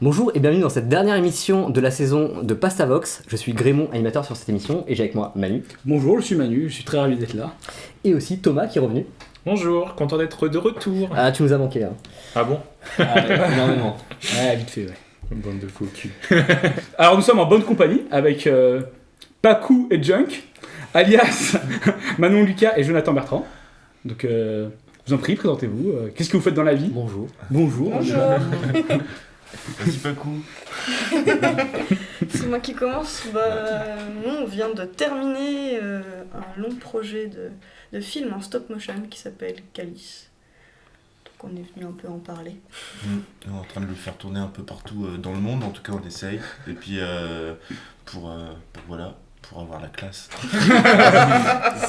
Bonjour et bienvenue dans cette dernière émission de la saison de Pastavox. Je suis Grémon, animateur sur cette émission, et j'ai avec moi Manu. Bonjour, je suis Manu, je suis très ravi d'être là. Et aussi Thomas qui est revenu. Bonjour, content d'être de retour. Ah, tu nous as manqué là. Ah bon? Énormément. Ouais, vite fait, ouais. Une bande de faux cul. Alors nous sommes en bonne compagnie avec Pakou et Junk, alias Manon Lucas et Jonathan Bertrand. Donc, je vous en prie, présentez-vous. Qu'est-ce que vous faites dans la vie? Bonjour. Bonjour. Vas-y, Pakou. C'est moi qui commence. Nous, on vient de terminer un long projet de film en stop motion qui s'appelle Calice. Donc on est venu un peu en parler. On est en train de le faire tourner un peu partout dans le monde, en tout cas on essaye. Et puis pour avoir la classe.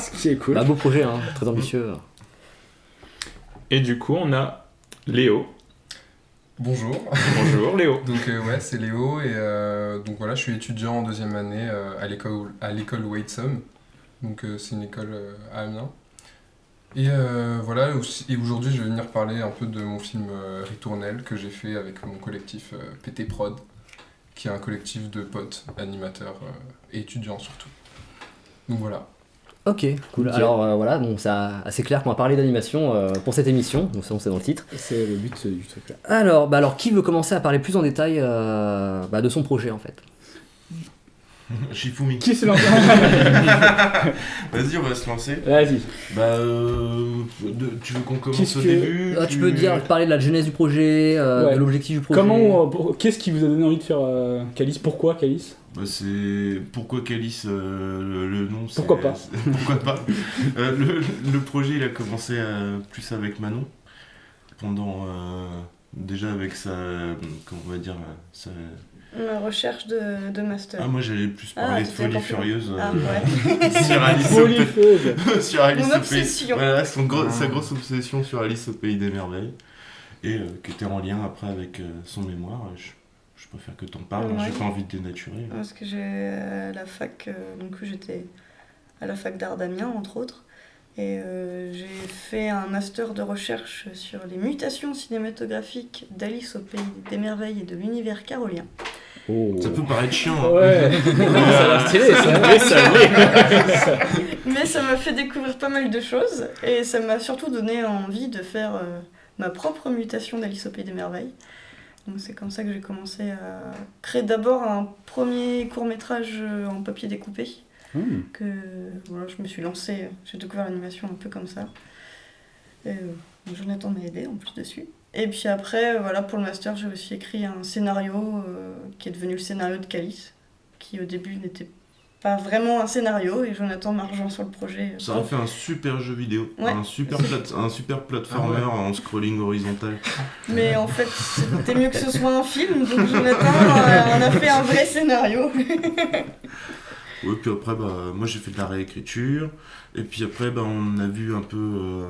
Ce qui est cool. Beau projet, hein, très ambitieux. Et du coup, on a Léo. Bonjour. Bonjour Léo. Donc c'est Léo et donc voilà, je suis étudiant en deuxième année à l'école Weitzom. Donc c'est une école à Amiens. Et voilà, et aujourd'hui je vais venir parler un peu de mon film Ritournelle que j'ai fait avec mon collectif PT Prod, qui est un collectif de potes, animateurs et étudiants surtout. Donc voilà. Ok, cool. Ok. Alors voilà, bon, c'est assez clair qu'on va parler d'animation pour cette émission, donc c'est dans le titre. C'est le but du truc là. Alors, qui veut commencer à parler plus en détail de son projet en fait? Shifumi. Qui se lance? Vas-y, on va se lancer. Vas-y. Tu veux qu'on commence Qu'est-ce au que- début Tu peux parler de la genèse du projet, Ouais. de l'objectif du projet. Qu'est-ce qui vous a donné envie de faire Calice? Pourquoi Calice? C'est pourquoi Calice, le nom. Pourquoi pas. Pourquoi pas. Le projet, il a commencé plus avec Manon. Pendant déjà avec sa, comment on va dire, sa... Ma recherche de master. Ah, moi j'allais plus parler de c'était Folie encore plus Furieuse ouais. sur Alice Folie au feuille. sur Alice Mon au obsession. Pays. Voilà, sa grosse obsession sur Alice au Pays des Merveilles. Et qui était en lien après avec son mémoire. Je préfère que t'en parles, Ouais. j'ai pas envie de dénaturer. Parce que j'ai à la fac, donc j'étais à la fac d'art d'Amiens entre autres, et j'ai fait un master de recherche sur les mutations cinématographiques d'Alice au Pays des Merveilles et de l'univers carolien. Oh. Ça peut paraître chiant. Hein. Ouais. Ça a l'air stylé ça. Mais ça l'est. Mais ça m'a fait découvrir pas mal de choses, et ça m'a surtout donné envie de faire ma propre mutation d'Alice au Pays des Merveilles. Donc c'est comme ça que j'ai commencé à créer d'abord un premier court-métrage en papier découpé. Que voilà, je me suis lancée, j'ai découvert l'animation un peu comme ça. Et, Jonathan m'a aidé en plus dessus. Et puis après, voilà, pour le master, j'ai aussi écrit un scénario qui est devenu le scénario de Calice, qui au début n'était pas vraiment un scénario, et Jonathan m'a rejoint sur le projet. Ça aurait fait un super jeu vidéo, Ouais. un super platformer en scrolling horizontal. Mais en fait, c'était mieux que ce soit un film, donc Jonathan on a fait un vrai scénario. Ouais, puis après, moi j'ai fait de la réécriture, et puis après, on a vu un peu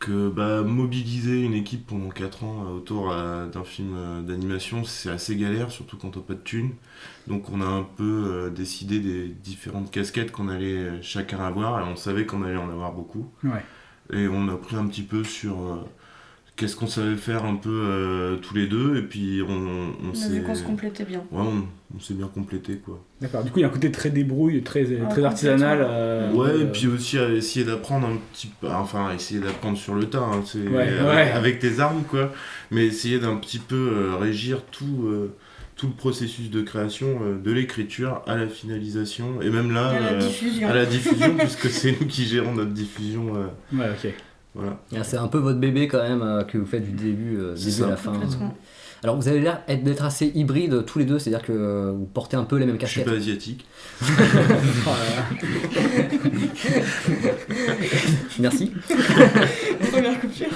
que mobiliser une équipe pendant 4 ans autour d'un film d'animation, c'est assez galère, surtout quand t'as pas de thunes. Donc on a un peu décidé des différentes casquettes qu'on allait chacun avoir, et on savait qu'on allait en avoir beaucoup. Ouais. Et on a pris un petit peu sur qu'est-ce qu'on savait faire un peu tous les deux, et puis on On a s'est... vu qu'on se complétait bien. Ouais, on s'est bien complété, quoi. D'accord. Du coup, il y a un côté très débrouille, très complètement. artisanal. Ouais, et puis aussi essayer d'apprendre un petit peu, essayer d'apprendre sur le tas, hein, c'est Ouais. avec tes armes, quoi. Mais essayer d'un petit peu régir tout le processus de création, de l'écriture à la finalisation, et même là, À la diffusion. à la diffusion, puisque c'est nous qui gérons notre diffusion. Ouais, ok. Voilà. C'est un peu votre bébé quand même que vous faites du début C'est à ça. la fin. Complètement. Alors vous avez l'air d'être assez hybride tous les deux, c'est-à-dire que vous portez un peu les mêmes Je suis casquettes. pas asiatique. Oh là là. Merci. Première coupure.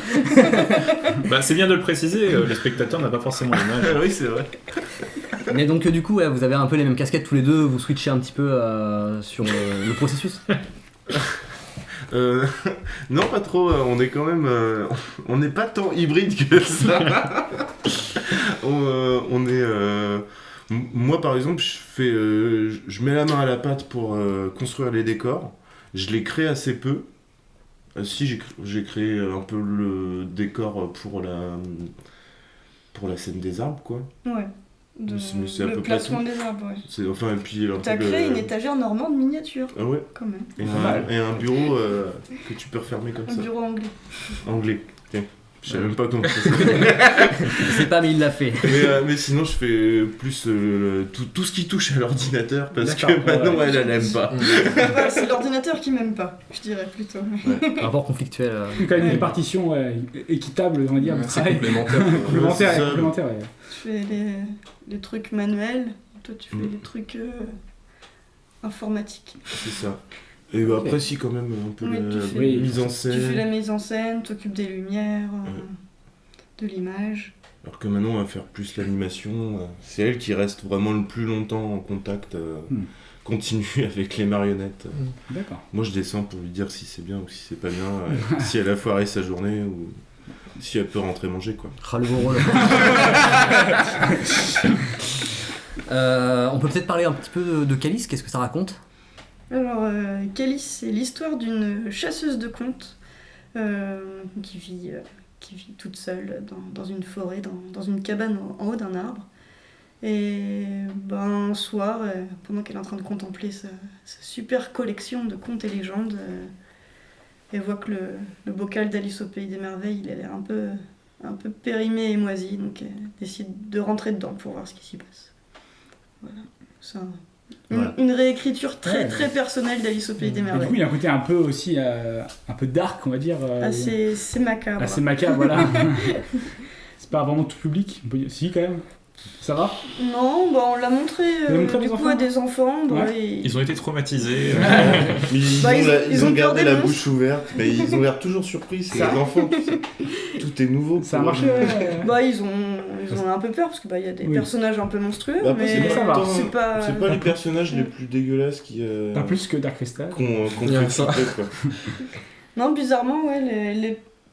C'est bien de le préciser, le spectateur n'a pas forcément l'image. Oui, c'est vrai. Mais donc du coup, vous avez un peu les mêmes casquettes tous les deux, vous switchez un petit peu sur le processus. Non, pas trop. On est quand même. On n'est pas tant hybride que ça. On est. Moi, par exemple, je mets la main à la pâte pour construire les décors. Je les crée assez peu. Si j'ai créé un peu le décor pour pour la scène des arbres, quoi. Ouais. Mais c'est à peu Le près placement des arbres, ouais. Enfin, et puis un T'as peu créé une étagère normande miniature, Ah ouais. quand même. Et un bureau que tu peux refermer comme Un ça. bureau anglais. Anglais. Tiens. Je savais même pas comment ça s'appelle. Je sais pas, mais il l'a fait. Mais sinon, je fais plus tout ce qui touche à l'ordinateur parce que D'accord, Manon, ouais. elle aime pas. Bah, c'est l'ordinateur qui m'aime pas, je dirais plutôt. Rapport conflictuel. Il y a quand même une répartition équitable, on va dire, du C'est travail. complémentaire. Complémentaire, c'est ça. complémentaire, ouais. Je fais les trucs manuels, toi tu fais les trucs informatiques. C'est ça. Et après, si, quand même, un peu Oui, la tu fais- mise en Tu fais scène. la mise en scène, t'occupes des lumières, de l'image. Alors que Manon va faire plus l'animation. C'est elle qui reste vraiment le plus longtemps en contact continu avec les marionnettes. D'accord. Moi, je descends pour lui dire si c'est bien ou si c'est pas bien, si elle a foiré sa journée ou si elle peut rentrer manger, quoi. Ah, le beau rôle. On peut peut-être parler un petit peu de Calice, qu'est-ce que ça raconte? Alors, Calice, c'est l'histoire d'une chasseuse de contes qui vit toute seule dans une forêt, dans une cabane en haut d'un arbre. Et un soir, pendant qu'elle est en train de contempler sa super collection de contes et légendes, elle voit que le bocal d'Alice au Pays des Merveilles, il a l'air un peu périmé et moisi, donc elle décide de rentrer dedans pour voir ce qui s'y passe. Voilà. C'est une réécriture très personnelle d'Alice au Pays des Et du Merveilles. coup, il y a un côté un peu aussi, un peu dark, on va dire. C'est macabre. Assez macabre, voilà. C'est pas vraiment tout public. Si, quand même. Ça va? Non, on l'a montré, du coup à des enfants. Ils ont été traumatisés. Ils ont peur gardé des la monstres. bouche ouverte, mais ils ont l'air toujours surpris. C'est les enfants. Tout est nouveau. Ça a pour marché, eux. ouais. Ils ont un peu peur parce que y a des Oui. personnages un peu monstrueux, Bah, après, mais ça va. c'est pas. C'est pas les personnages les plus dégueulasses qui. Pas plus que Dark Crystal. Qu'on Il y a fait ça. flipper, quoi. Non, bizarrement,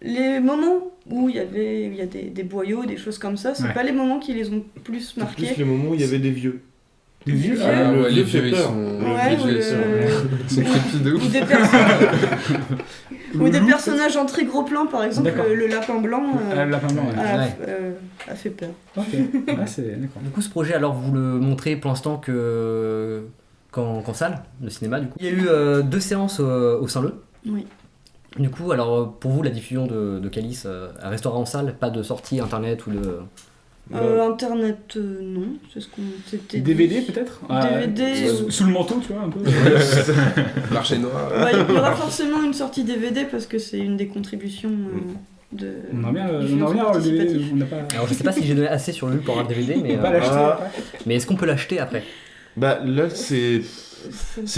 les moments où il y a des boyaux, des choses comme ça, c'est Ouais. pas les moments qui les ont plus C'est marqués. plus les moments où il y avait des vieux. Des vieux. Ah Le ouais, vieux les fait vieux, ils peur. sont... Ouais, les ou vieux, ils sont creepy de ouf. ou des personnages. Ou des personnages en très gros plan, par exemple, D'accord. le lapin blanc Le lapin blanc, ouais. a fait peur. Ok. Ah, c'est... D'accord. Du coup, ce projet, alors vous le montrez pour l'instant qu'en salle de cinéma, du coup. Il y a eu 2 séances au Saint-Leu. Oui. Du coup, alors pour vous, la diffusion de Calice, elle restera en salle, pas de sortie internet ou de. Internet, non, c'est ce qu'on s'était dit. DVD peut-être? DVD, Sous le manteau, tu vois, un peu. Marché noir. Il y aura forcément une sortie DVD parce que c'est une des contributions de. On en revient du à financement voir le DVD. participatif. On n'a pas... Alors je sais pas si j'ai donné assez sur le pour avoir le DVD, mais, On va pas l'acheter Ah. après. mais est-ce qu'on peut l'acheter après? Bah là, c'est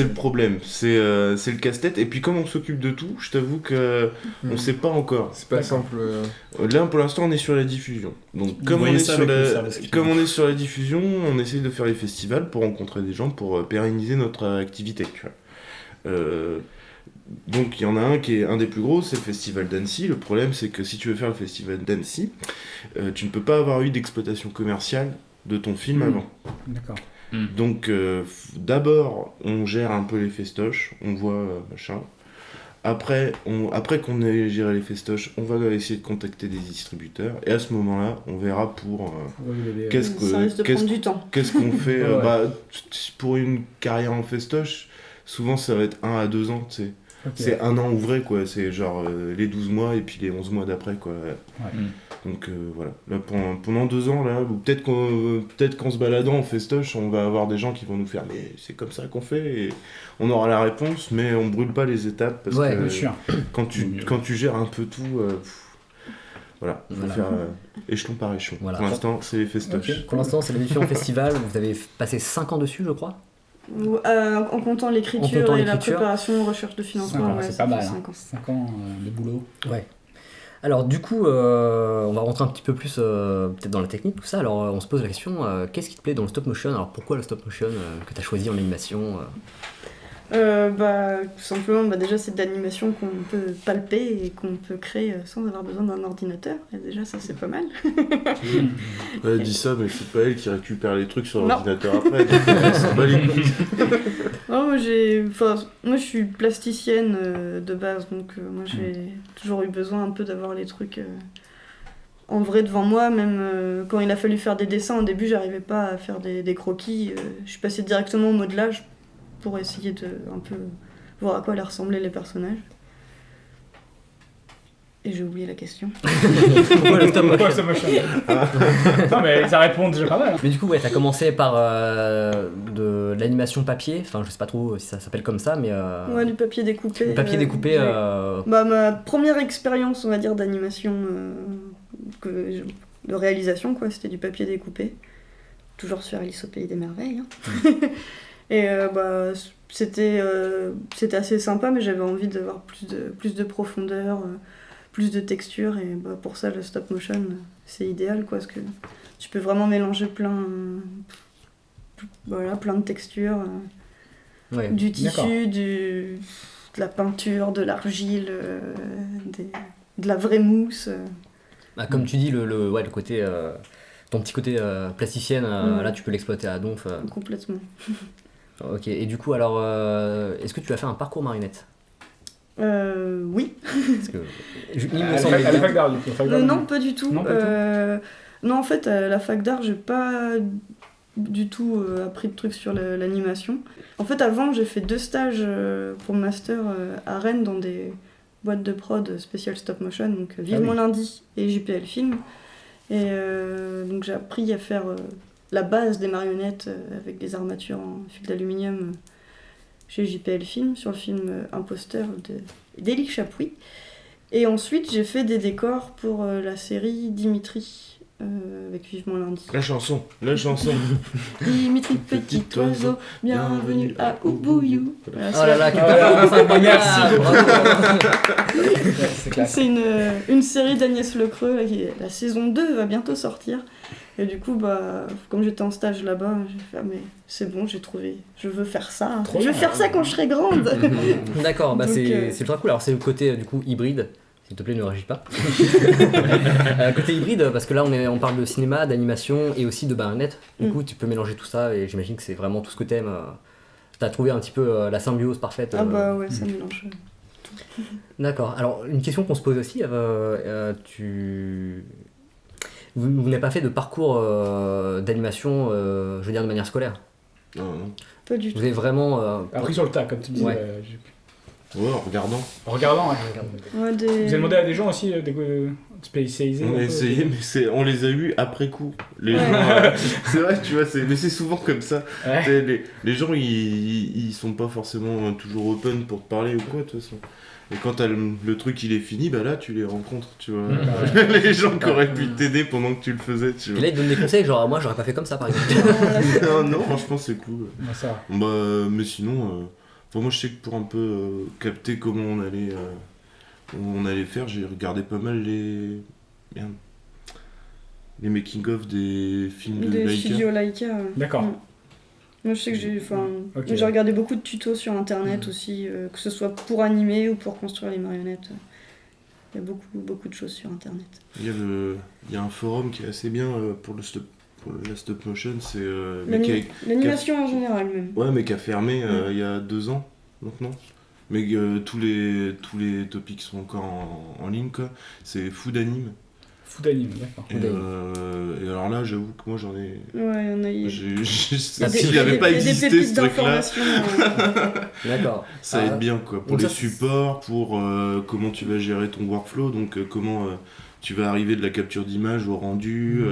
le problème. C'est le casse-tête. Et puis, comme on s'occupe de tout, je t'avoue que on sait pas encore. C'est pas D'accord. simple. Là, pour l'instant, on est sur la diffusion. Donc, Vous comme on, voyez est ça sur avec le la, service client. comme on est sur la diffusion, on essaye de faire les festivals pour rencontrer des gens, pour pérenniser notre activité. Tu vois. Donc, il y en a un qui est un des plus gros, c'est le festival d'Annecy. Le problème, c'est que si tu veux faire le festival d'Annecy, tu ne peux pas avoir eu d'exploitation commerciale de ton film avant. D'accord. Donc, d'abord, on gère un peu les festoches, on voit machin. Après qu'on ait géré les festoches, on va essayer de contacter des distributeurs. Et à ce moment-là, on verra pour Ça risque de prendre du temps. qu'est-ce qu'on fait. Ouais. Pour une carrière en festoche, souvent ça va être 1 à 2 ans, tu sais. Ok. C'est 1 an ouvré, quoi. C'est genre les 12 mois et puis les 11 mois d'après, quoi. Ouais. Donc voilà. Là, pendant 2 ans, là, ou peut-être qu'en se baladant en festoche, on va avoir des gens qui vont nous faire mais c'est comme ça qu'on fait et on aura la réponse, mais on brûle pas les étapes parce Ouais, que Bien sûr. quand tu gères un peu tout, voilà, faut Voilà. faire échelon par échelon. Voilà. Pour l'instant, c'est les festoches. Pour l'instant, c'est la diffusion au festival. Vous avez passé 5 ans dessus, je crois. En comptant l'écriture En comptant et la l'écriture. préparation, recherche de financement, ouais, C'est ça pas fait mal. 5 ans. 5 ans de boulot. Ouais. Alors du coup, on va rentrer un petit peu plus peut-être dans la technique, tout ça. Alors on se pose la question, qu'est-ce qui te plaît dans le stop motion? Alors pourquoi le stop motion que tu as choisi en animation Tout simplement, déjà c'est de l'animation qu'on peut palper et qu'on peut créer sans avoir besoin d'un ordinateur. Et déjà ça c'est pas mal. Elle dit ça, mais c'est pas elle qui récupère les trucs sur Non. l'ordinateur après. Donc, elle s'en bat les couilles. Non, moi je suis plasticienne de base, donc moi j'ai toujours eu besoin un peu d'avoir les trucs en vrai devant moi, même quand il a fallu faire des dessins, au début j'arrivais pas à faire des croquis, je suis passée directement au modelage pour essayer de un peu voir à quoi allaient ressembler les personnages. Et j'ai oublié la question. Pourquoi le stop Pourquoi motion stop motion Non, mais ça répond déjà pas mal. Mais du coup, ouais, t'as commencé par de l'animation papier, enfin je sais pas trop si ça s'appelle comme ça, mais Ouais, du papier découpé. le papier découpé. Ma première expérience, on va dire, d'animation, de réalisation, quoi, c'était du papier découpé. Toujours sur Alice au Pays des Merveilles. Hein. Et c'était assez sympa, mais j'avais envie d'avoir plus de profondeur, plus de texture, et pour ça le stop motion c'est idéal, quoi, parce que tu peux vraiment mélanger plein de textures, Ouais. du D'accord. tissu, de la peinture, de l'argile, de la vraie mousse. Bah, comme tu dis, le côté. Ton petit côté plasticienne, Ouais. là tu peux l'exploiter à donf. Complètement. Ok, et du coup, alors, est-ce que tu as fait un parcours marionnette? Oui. Parce que, il À me la semble. fac d'art, du coup. Non, pas du tout. Non, pas du tout. Non, en fait, à la fac d'art, j'ai pas du tout appris de trucs sur l'animation. En fait, avant, j'ai fait 2 stages pour le master à Rennes dans des boîtes de prod spéciales stop motion, donc Vivement Lundi et JPL Film. Et donc j'ai appris à faire la base des marionnettes avec des armatures en fil d'aluminium chez JPL Film, sur le film Imposteur d'Élie Chapuis. Et ensuite, j'ai fait des décors pour la série Dimitri, avec Vivement Lundi. La chanson. Dimitri, petit oiseau, bienvenue à Oubouyou. Voilà, Oh là là, quel Ah, parcours incroyable! merci C'est classe. c'est une série d'Agnès Lecreux, là, la saison 2 va bientôt sortir. Et du coup, comme j'étais en stage là-bas, j'ai fait mais c'est bon, j'ai trouvé, je veux faire ça. Trop Je veux bien. faire ça quand je serai grande. D'accord, Donc, c'est ultra cool. Alors, c'est le côté du coup hybride. S'il te plaît, ne réagis pas. Côté hybride, parce que là, on parle de cinéma, d'animation et aussi de marionnette. Du coup, tu peux mélanger tout ça et j'imagine que c'est vraiment tout ce que t'aimes. T'as trouvé un petit peu la symbiose parfaite. Ouais, ça mélange. D'accord. Alors, une question qu'on se pose aussi, vous n'avez pas fait de parcours d'animation, je veux dire, de manière scolaire. Non. Pas du tout. Vous avez vraiment... Appris sur le tas, comme tu disais. Ouais. Ouais, en regardant. En regardant, ouais. Ouais, Vous avez demandé à des gens aussi spécialisés. On un a peu, essayé, mais on les a eus après coup. Les Ouais. gens, c'est vrai, tu vois, mais c'est souvent comme ça. Ouais. Les gens, ils sont pas forcément toujours open pour te parler ou quoi, de toute façon. Et quand t'as le truc, il est fini, là, tu les rencontres, tu vois. Les gens qui auraient pu t'aider pendant que tu le faisais, tu Et vois. là, ils te donnent des conseils, genre, moi, j'aurais pas fait comme ça, par exemple. Non, franchement, c'est cool. Ouais, ça va. Mais sinon, moi, je sais que pour un peu capter comment on allait faire, j'ai regardé pas mal les making-of des films de Des Laika. studios Laika. D'accord. Moi, je sais que j'ai Ok. regardé beaucoup de tutos sur internet aussi, que ce soit pour animer ou pour construire les marionnettes. Il y a beaucoup de choses sur internet. Il y a un forum qui est assez bien pour la stop motion, c'est L'animation en général, même. ouais, mais qui a fermé il y a 2 ans maintenant. Mais tous les topics sont encore en ligne, quoi. C'est Food Anime. Food anime, d'accord. Et alors là, j'avoue que moi j'en ai. Ouais, il y en a. Il y S'il avait pas des existé pépites ce truc-là, d'informations. D'accord. ça aide bien, quoi. Pour donc les ça, supports, pour comment tu vas gérer ton workflow, donc comment tu vas arriver de la capture d'image au rendu,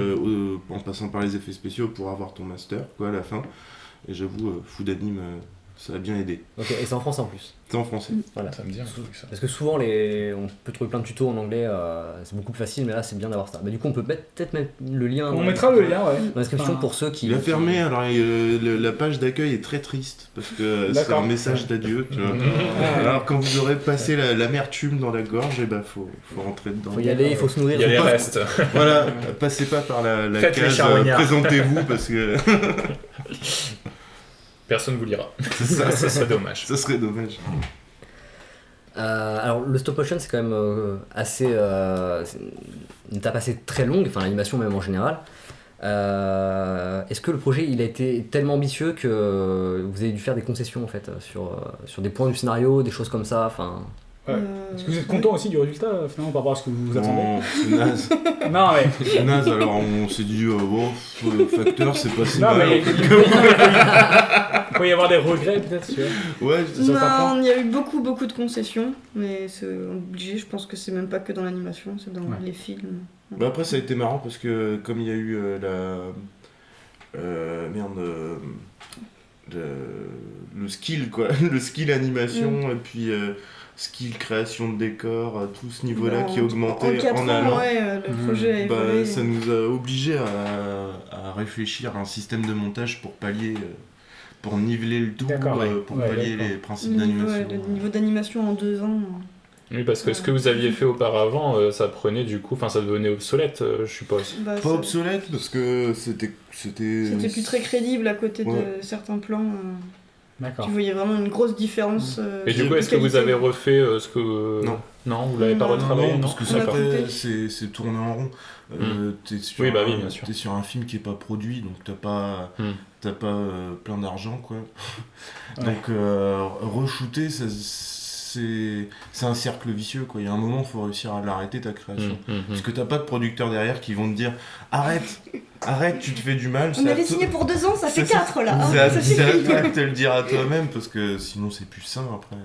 en passant par les effets spéciaux pour avoir ton master, quoi, à la fin. Et j'avoue, Food Anime, ça a bien aidé. Ok, et c'est en français en plus. C'est en français. Voilà. Ça me dit un truc, ça. Parce que souvent, on peut trouver plein de tutos en anglais, c'est beaucoup plus facile, mais là, c'est bien d'avoir ça. Bah, du coup, on peut peut-être mettre le lien On mettra le lien, ouais. dans la description Enfin, pour ceux qui... Il a fermé, alors la page d'accueil est très triste, parce que c'est D'accord. un message d'adieu, tu vois. Ah, Alors quand vous aurez passé l'amertume dans la gorge, et faut rentrer dedans. Faut y aller, il faut se nourrir. Il y a les faut pas- restes. Voilà, passez pas par la Faites les case, charognards. présentez-vous, parce que Personne vous lira. ça, Ça serait dommage. ça serait dommage. Alors, le stop motion, c'est quand même assez... c'est une étape assez très longue, enfin l'animation même en général. Est-ce que le projet, il a été tellement ambitieux que vous avez dû faire des concessions, en fait, sur des points du scénario, des choses comme ça, enfin... Ouais. Est-ce que vous êtes content aussi du résultat, finalement, par rapport à ce que vous vous attendez? Non, c'est naze. Non, mais... C'est naze, alors on s'est dit, bon, facteur, c'est pas si Non, mal. mais il peut y avoir des regrets, peut-être, tu vois. Ouais, Ça s'apprend. Non, il y a eu beaucoup de concessions, mais c'est obligé, je pense que c'est même pas que dans l'animation, c'est dans les films. Bah après, ça a été marrant parce que comme il y a eu le skill, quoi, le skill animation, et puis skill création de décor, tout ce niveau-là qui augmentait en 4 en ans, allant. le projet a Bah, évolué. ça nous a obligés à réfléchir à un système de montage pour pallier, pour niveler le tout, D'accord, ouais. pour Ouais, pallier d'accord. les principes d'animation. Le niveau d'animation en 2 ans. Oui, parce que ce que vous aviez fait auparavant, ça prenait du coup, enfin ça devenait obsolète, je suppose. Bah, Pas obsolète parce que c'était c'était plus très crédible à côté de certains plans. D'accord. Tu voyais vraiment une grosse différence. Et du coup, de est-ce que vous qualité. avez refait ce que... Non. Vous l'avez pas Non. retravaillé, non, parce que On ça a après coupé. c'est tourné en rond. T'es sur Oui, bah oui, bien sûr. t'es sur un film qui est pas produit, donc t'as pas plein d'argent, quoi. Ouais. Donc re-shooter, c'est un cercle vicieux, quoi. Il y a un moment, faut réussir à l'arrêter, ta création. Parce que t'as pas de producteurs derrière qui vont te dire arrête, tu te fais du mal. On avait signé pour 2 ans, ça fait 4 là. C'est à Ça c'est à suffit. toi de te le dire à toi-même, parce que sinon c'est plus sain après.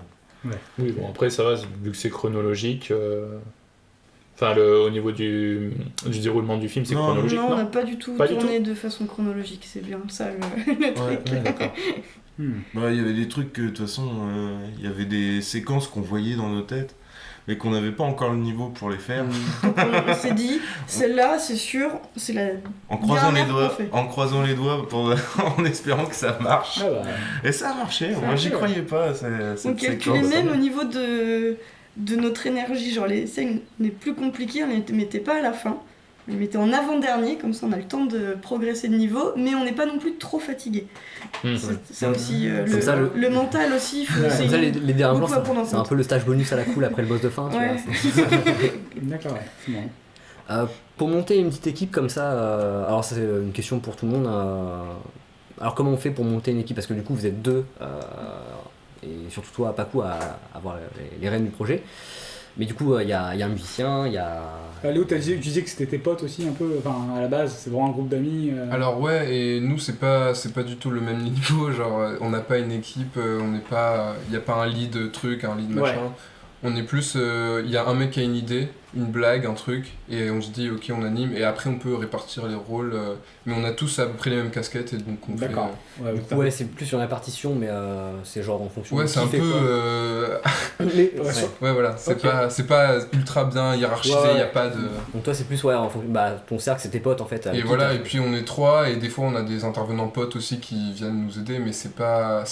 Oui, bon, après, ça va, vu que c'est chronologique. Enfin, au niveau du déroulement du film, c'est Non, chronologique, Non, on non, n'a pas du tout Pas du tourné de façon chronologique, c'est bien ça le truc. Ouais, d'accord. Bah, il y avait des trucs que, de toute façon, il y avait des séquences qu'on voyait dans nos têtes, mais qu'on n'avait pas encore le niveau pour les faire. Donc on s'est dit, celle-là, c'est sûr, c'est la. En croisant Dernière les doigts, qu'on fait. en espérant que ça marche. Ah bah, Et ça a marché, Ça a moi j'y marché, croyais pas à cette On calculait séquence. même au niveau de notre énergie, genre les scènes les plus compliquées, on les mettait pas à la fin, on les mettait en avant-dernier, comme ça on a le temps de progresser de niveau, mais on n'est pas non plus trop fatigué. Ça aussi, Comme ça, le mental aussi, il faut Ouais. essayer. Comme ça, les derniers beaucoup plans, à prendre en c'est un compte. peu le stage bonus à la cool après le boss de fin. Tu Ouais. vois, d'accord, ouais, c'est marrant. pour monter une petite équipe comme ça, alors ça, c'est une question pour tout le monde. Alors comment on fait pour monter une équipe? Parce que du coup vous êtes deux, et surtout toi, Pakou, à avoir les rênes du projet. Mais du coup, il y a un musicien, il y a... Léo, tu disais que c'était tes potes aussi un peu, enfin à la base, c'est vraiment un groupe d'amis. Alors ouais, et nous c'est pas du tout le même niveau, genre on n'a pas une équipe, on n'est pas, il y a pas un lead truc, un lead machin. Ouais. On est plus, il y a un mec qui a une idée, une blague, un truc, et on se dit ok on anime, et après on peut répartir les rôles, mais on a tous à peu près les mêmes casquettes, et donc on fait... D'accord. Ouais, Du coup, ouais, c'est plus sur la répartition, mais c'est genre en fonction Ouais, de c'est qui un fait peu... quoi. Mais, Ouais. Ouais voilà, c'est Ok. pas ultra bien hiérarchisé, Ouais, il y a ouais. pas de... Donc toi, c'est plus en fonction... ton cercle, c'est tes potes en fait. Et avec qui voilà, t'as- et puis on est 3, et des fois on a des intervenants potes aussi qui viennent nous aider, mais c'est pas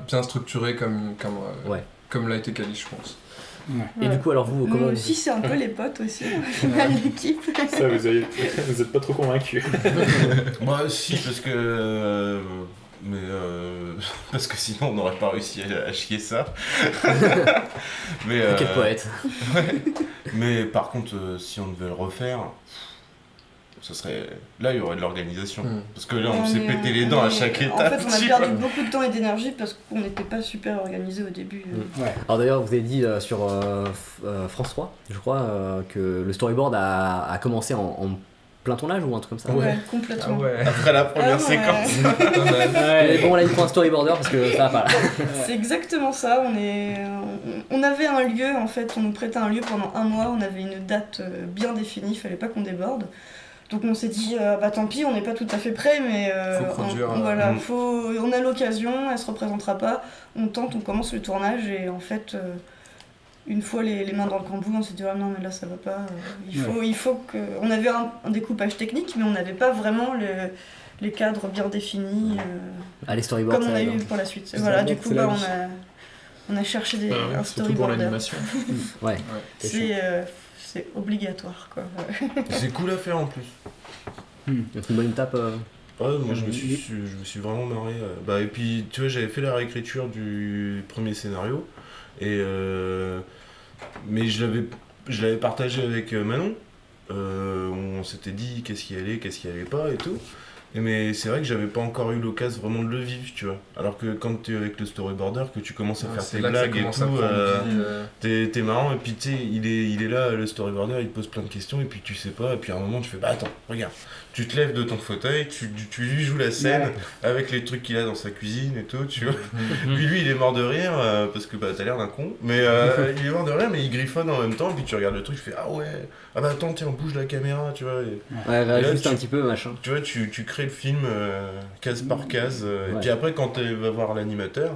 bien structuré comme l'a été Kali, je pense. Et du coup, alors vous, comment Moi vous- aussi, c'est un peu les potes aussi, on a l'équipe. Ça, vous êtes pas trop convaincus. Moi si, parce que... parce que sinon on n'aurait pas réussi à chier ça. mais, Quel poète. mais par contre, si on devait le refaire, ce serait... Là, il y aurait de l'organisation. Parce que là, on s'est pété les dents à chaque étape. En fait, on a tu perdu vois. beaucoup de temps et d'énergie parce qu'on n'était pas super organisé au début. Ouais. Alors d'ailleurs, vous avez dit sur France 3, je crois, que le storyboard a commencé en plein tournage ou un truc comme ça. Ouais, complètement. Après la première Ah ouais. séquence. Mais bon, là, il prend un storyboarder parce que ça va pas là. C'est exactement ça. On avait un lieu, en fait, on nous prêtait un lieu pendant 1 mois, on avait une date bien définie, il fallait pas qu'on déborde. Donc on s'est dit, bah tant pis, on n'est pas tout à fait prêt, mais Faut produire, voilà, on a l'occasion, elle se représentera pas, on tente, on commence le tournage et en fait, une fois les mains dans le cambouis, on s'est dit, ah non mais là ça va pas, il faut que... On avait un découpage technique, mais on n'avait pas vraiment les cadres bien définis, Allez, storyboard, comme on ça a aide, eu hein. pour la suite. C'est Voilà, ça, du c'est coup, la bah, vie. on a cherché un Surtout pour storyboarder. l'animation. Ouais. C'est obligatoire, quoi. C'est cool à faire en plus. C'est une bonne étape. Ouais, moi je me suis vraiment marré. Bah, et puis, tu vois, j'avais fait la réécriture du premier scénario. Mais je l'avais partagé avec Manon. On s'était dit qu'est-ce qui allait pas et tout. Mais c'est vrai que j'avais pas encore eu l'occasion vraiment de le vivre, tu vois. Alors que quand tu es avec le storyboarder, que tu commences à faire C'est tes là que ça blagues et commence à tout, prendre vie, t'es marrant, et puis tu sais, il est là, le storyboarder, il te pose plein de questions, et puis tu sais pas, et puis à un moment tu fais, bah attends, regarde, tu te lèves de ton fauteuil, tu lui joues la scène, avec les trucs qu'il a dans sa cuisine et tout, tu vois. Puis lui, il est mort de rire, parce que bah t'as l'air d'un con, mais il est mort de rire, mais il griffonne en même temps, et puis tu regardes le truc, tu fais, ah ouais, ah bah attends, tiens, bouge la caméra, tu vois. Ouais, là, juste un petit peu, machin. Tu vois, tu crées le film case par case, et puis après, quand tu vas voir l'animateur,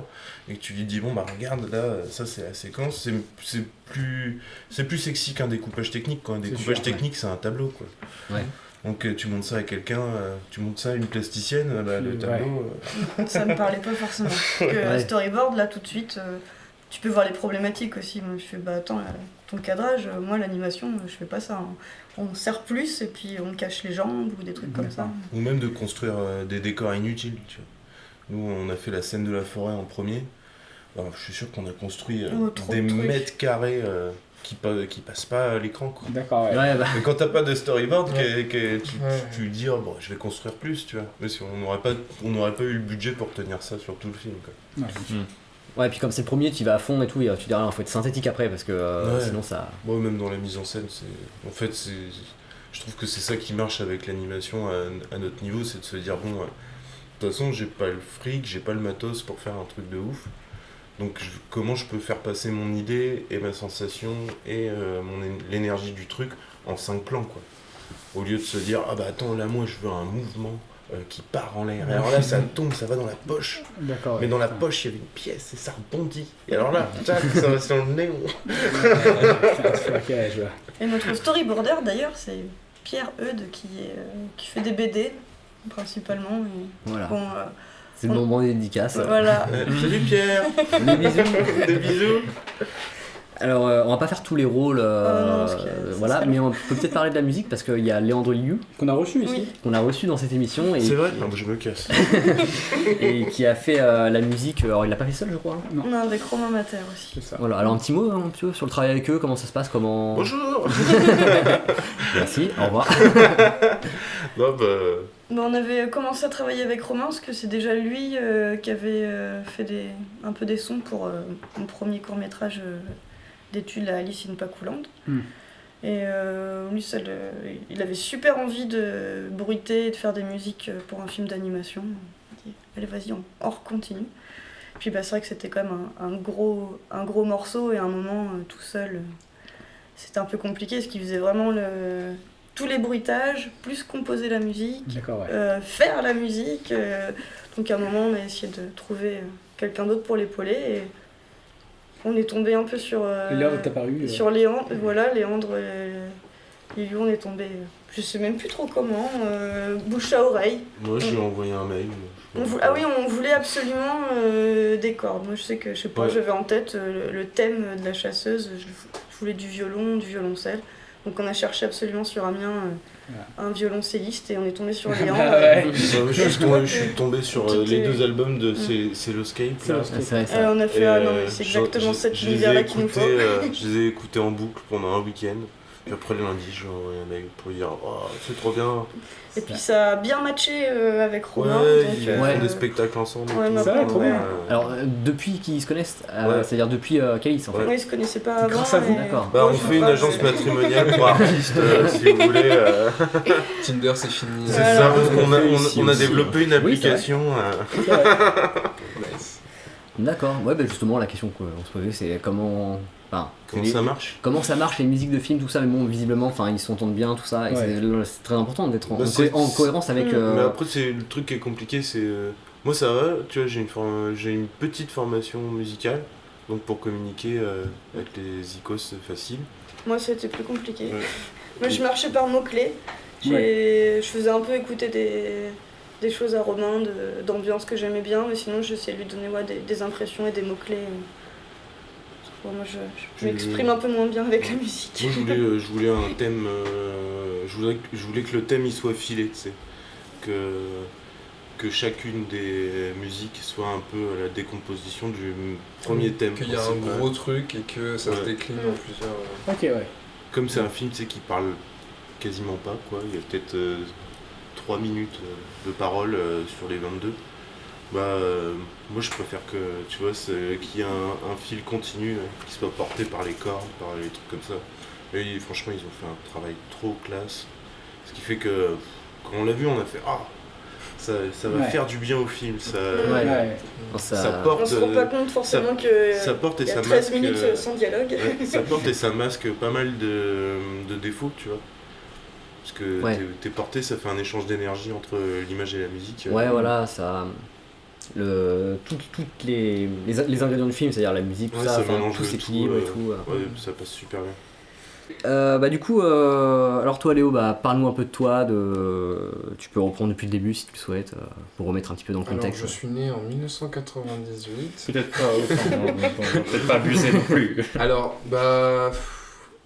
et que tu lui dis, bon bah regarde, là, ça c'est la séquence, c'est plus sexy qu'un découpage technique, quoi. Un découpage technique, c'est un tableau, quoi. Ouais. Donc tu montes ça à quelqu'un, tu montes ça à une plasticienne, bah, le tableau... Ça me parlait pas forcément. Que storyboard, là, tout de suite, tu peux voir les problématiques aussi. Moi, je fais, bah attends, ton cadrage, moi, l'animation, je fais pas ça. Hein. On serre plus et puis on cache les jambes ou des trucs comme ça. Ou même de construire des décors inutiles, tu vois. Nous, on a fait la scène de la forêt en premier. Alors, je suis sûr qu'on a construit des mètres carrés qui passent pas à l'écran, quoi. D'accord, ouais. Ouais, bah. Mais quand t'as pas de storyboard, tu dis, oh, bon, je vais construire plus, tu vois. Mais si on n'aurait pas eu le budget pour tenir ça sur tout le film, quoi. Ouais, et puis comme c'est le premier, tu vas à fond et tout, et tu dis rien, faut être synthétique après parce que sinon ça. Moi, même dans la mise en scène, je trouve que c'est ça qui marche avec l'animation à notre niveau, c'est de se dire, bon, de toute façon, j'ai pas le fric, j'ai pas le matos pour faire un truc de ouf. Donc, comment je peux faire passer mon idée et ma sensation et l'énergie du truc en 5 plans, quoi. Au lieu de se dire, ah bah attends, là, moi, je veux un mouvement qui part en l'air. Et alors là, ça tombe, ça va dans la poche. D'accord. Mais dans la poche, il y avait une pièce et ça rebondit. Et alors là, tac, ça va sur le néon. Ok, je vois. Et notre storyboarder, d'ailleurs, c'est Pierre Eudes qui fait des BD, principalement. Et Voilà. bon, C'est le moment des dédicaces. voilà. Salut Pierre. Des bisous. Des bisous. Alors, on va pas faire tous les rôles, non, parce que voilà, ça mais on peut peut-être parler de la musique parce qu'il y a Léandre Liu Qu'on a reçu ici. Oui. qu'on a reçu dans cette émission C'est vrai? Non, je me casse. et qui a fait la musique. Alors, il l'a pas fait seul, je crois. Hein. On a avec Romain Mater aussi. C'est ça. Voilà. Alors, un petit mot sur le travail avec eux, comment ça se passe, comment. Bonjour. Merci. Au revoir. Non, bah... Bon, on avait commencé à travailler avec Romain parce que c'est déjà lui qui avait fait un peu des sons pour mon premier court-métrage d'études à Alice in Pakuland. Et lui, il avait super envie de bruiter et de faire des musiques pour un film d'animation. Il dit, allez, vas-y, on continue. Puis bah, c'est vrai que c'était quand même un gros morceau et à un moment, tout seul, c'était un peu compliqué parce qu'il faisait vraiment tous les bruitages, plus composer la musique, D'accord, ouais. faire la musique. Donc à un moment, on a essayé de trouver quelqu'un d'autre pour l'épauler. Et on est tombé un peu sur... Léandre est apparu. Sur Léandre, voilà, Léandre et lui, on est tombé, je sais même plus trop comment, bouche à oreille. Moi, je lui ai envoyé un mail. Ah oui, on voulait absolument des cordes. Moi, je sais que, je sais pas, Ouais. j'avais en tête le thème de la chasseuse. Je voulais du violon, du violoncelle. Donc on a cherché absolument sur Amiens un violoncelliste et on est tombé sur Léandre. Je suis tombé sur les 2 albums de Celloscape. C'est là. le- C'est vrai, ça. On a fait, non mais c'est exactement cette univers-là qu'il nous faut. Je les ai écoutés en boucle pendant un week-end. Puis après le lundi, je lui ai envoyé un mail pour lui dire, oh, c'est trop bien. Et puis ça a bien matché avec Romain. Ouais, donc, ils font des spectacles ensemble. Ouais, et tout. maintenant, Ça va, trop bien. Alors, depuis qu'ils se connaissent, Ouais. c'est-à-dire depuis Calice en fait. Ouais. Ouais, ils se connaissaient pas avant. Grâce à vous. et- D'accord. Bah, Ouais, on je fait sais une pas, agence mais- matrimoniale pour artistes, si vous voulez. Tinder, c'est fini. C'est Voilà. ça, parce qu'on Ici on a aussi, développé une Oui, c'est vrai. application. Nice. D'accord. Ouais, bah justement, la question qu'on se posait, c'est comment. Enfin, Comment les- ça marche? Comment ça marche les musiques de films, tout ça, mais bon, visiblement, enfin, ils s'entendent bien, tout ça, et Ouais. c'est très important d'être Bah, c'est- en cohérence avec. Mais après, c'est le truc qui est compliqué, c'est... Moi, ça va, tu vois, j'ai une petite formation musicale, donc pour communiquer avec les icônes, c'est facile. Moi, c'était plus compliqué. Ouais. Moi, je marchais par mots-clés. Je faisais un peu écouter des choses à Romain, d'ambiance que j'aimais bien, mais sinon, j'essayais de lui donner des impressions et des mots-clés. Bon, moi, je m'exprime un peu moins bien avec la musique. Moi, je voulais un thème... je voulais que le thème, il soit filé, tu sais. Que chacune des musiques soit un peu à la décomposition du premier thème. Qu'il y a un principal. gros truc et que ça se Ouais. décline en plusieurs. Ok, ouais. Comme c'est un film, tu sais, qui parle quasiment pas, quoi. Il y a peut-être 3 minutes de parole sur les 22. Moi je préfère que tu vois qu'il y ait un fil continu qui soit porté par les cordes, par les trucs comme ça. Et franchement ils ont fait un travail trop classe. Ce qui fait que quand on l'a vu on a fait ça va faire du bien au film. Ça porte, on se rend pas compte forcément que ça porte et y a ça 13 masque, minutes sans dialogue. ça porte et ça masque pas mal de défauts, tu vois. Parce que t'es porté, ça fait un échange d'énergie entre l'image et la musique. Ouais, voilà, ça. Toutes les ingrédients du film, c'est-à-dire la musique, tout ça, tout s'équilibre et tout. Ouais, ça passe super bien. Du coup, alors toi Léo, parle-nous un peu de toi, tu peux reprendre depuis le début si tu le souhaites, pour remettre un petit peu dans le contexte. Alors je suis né en 1998. Peut-être pas autant, peut-être pas abusé non plus. Alors,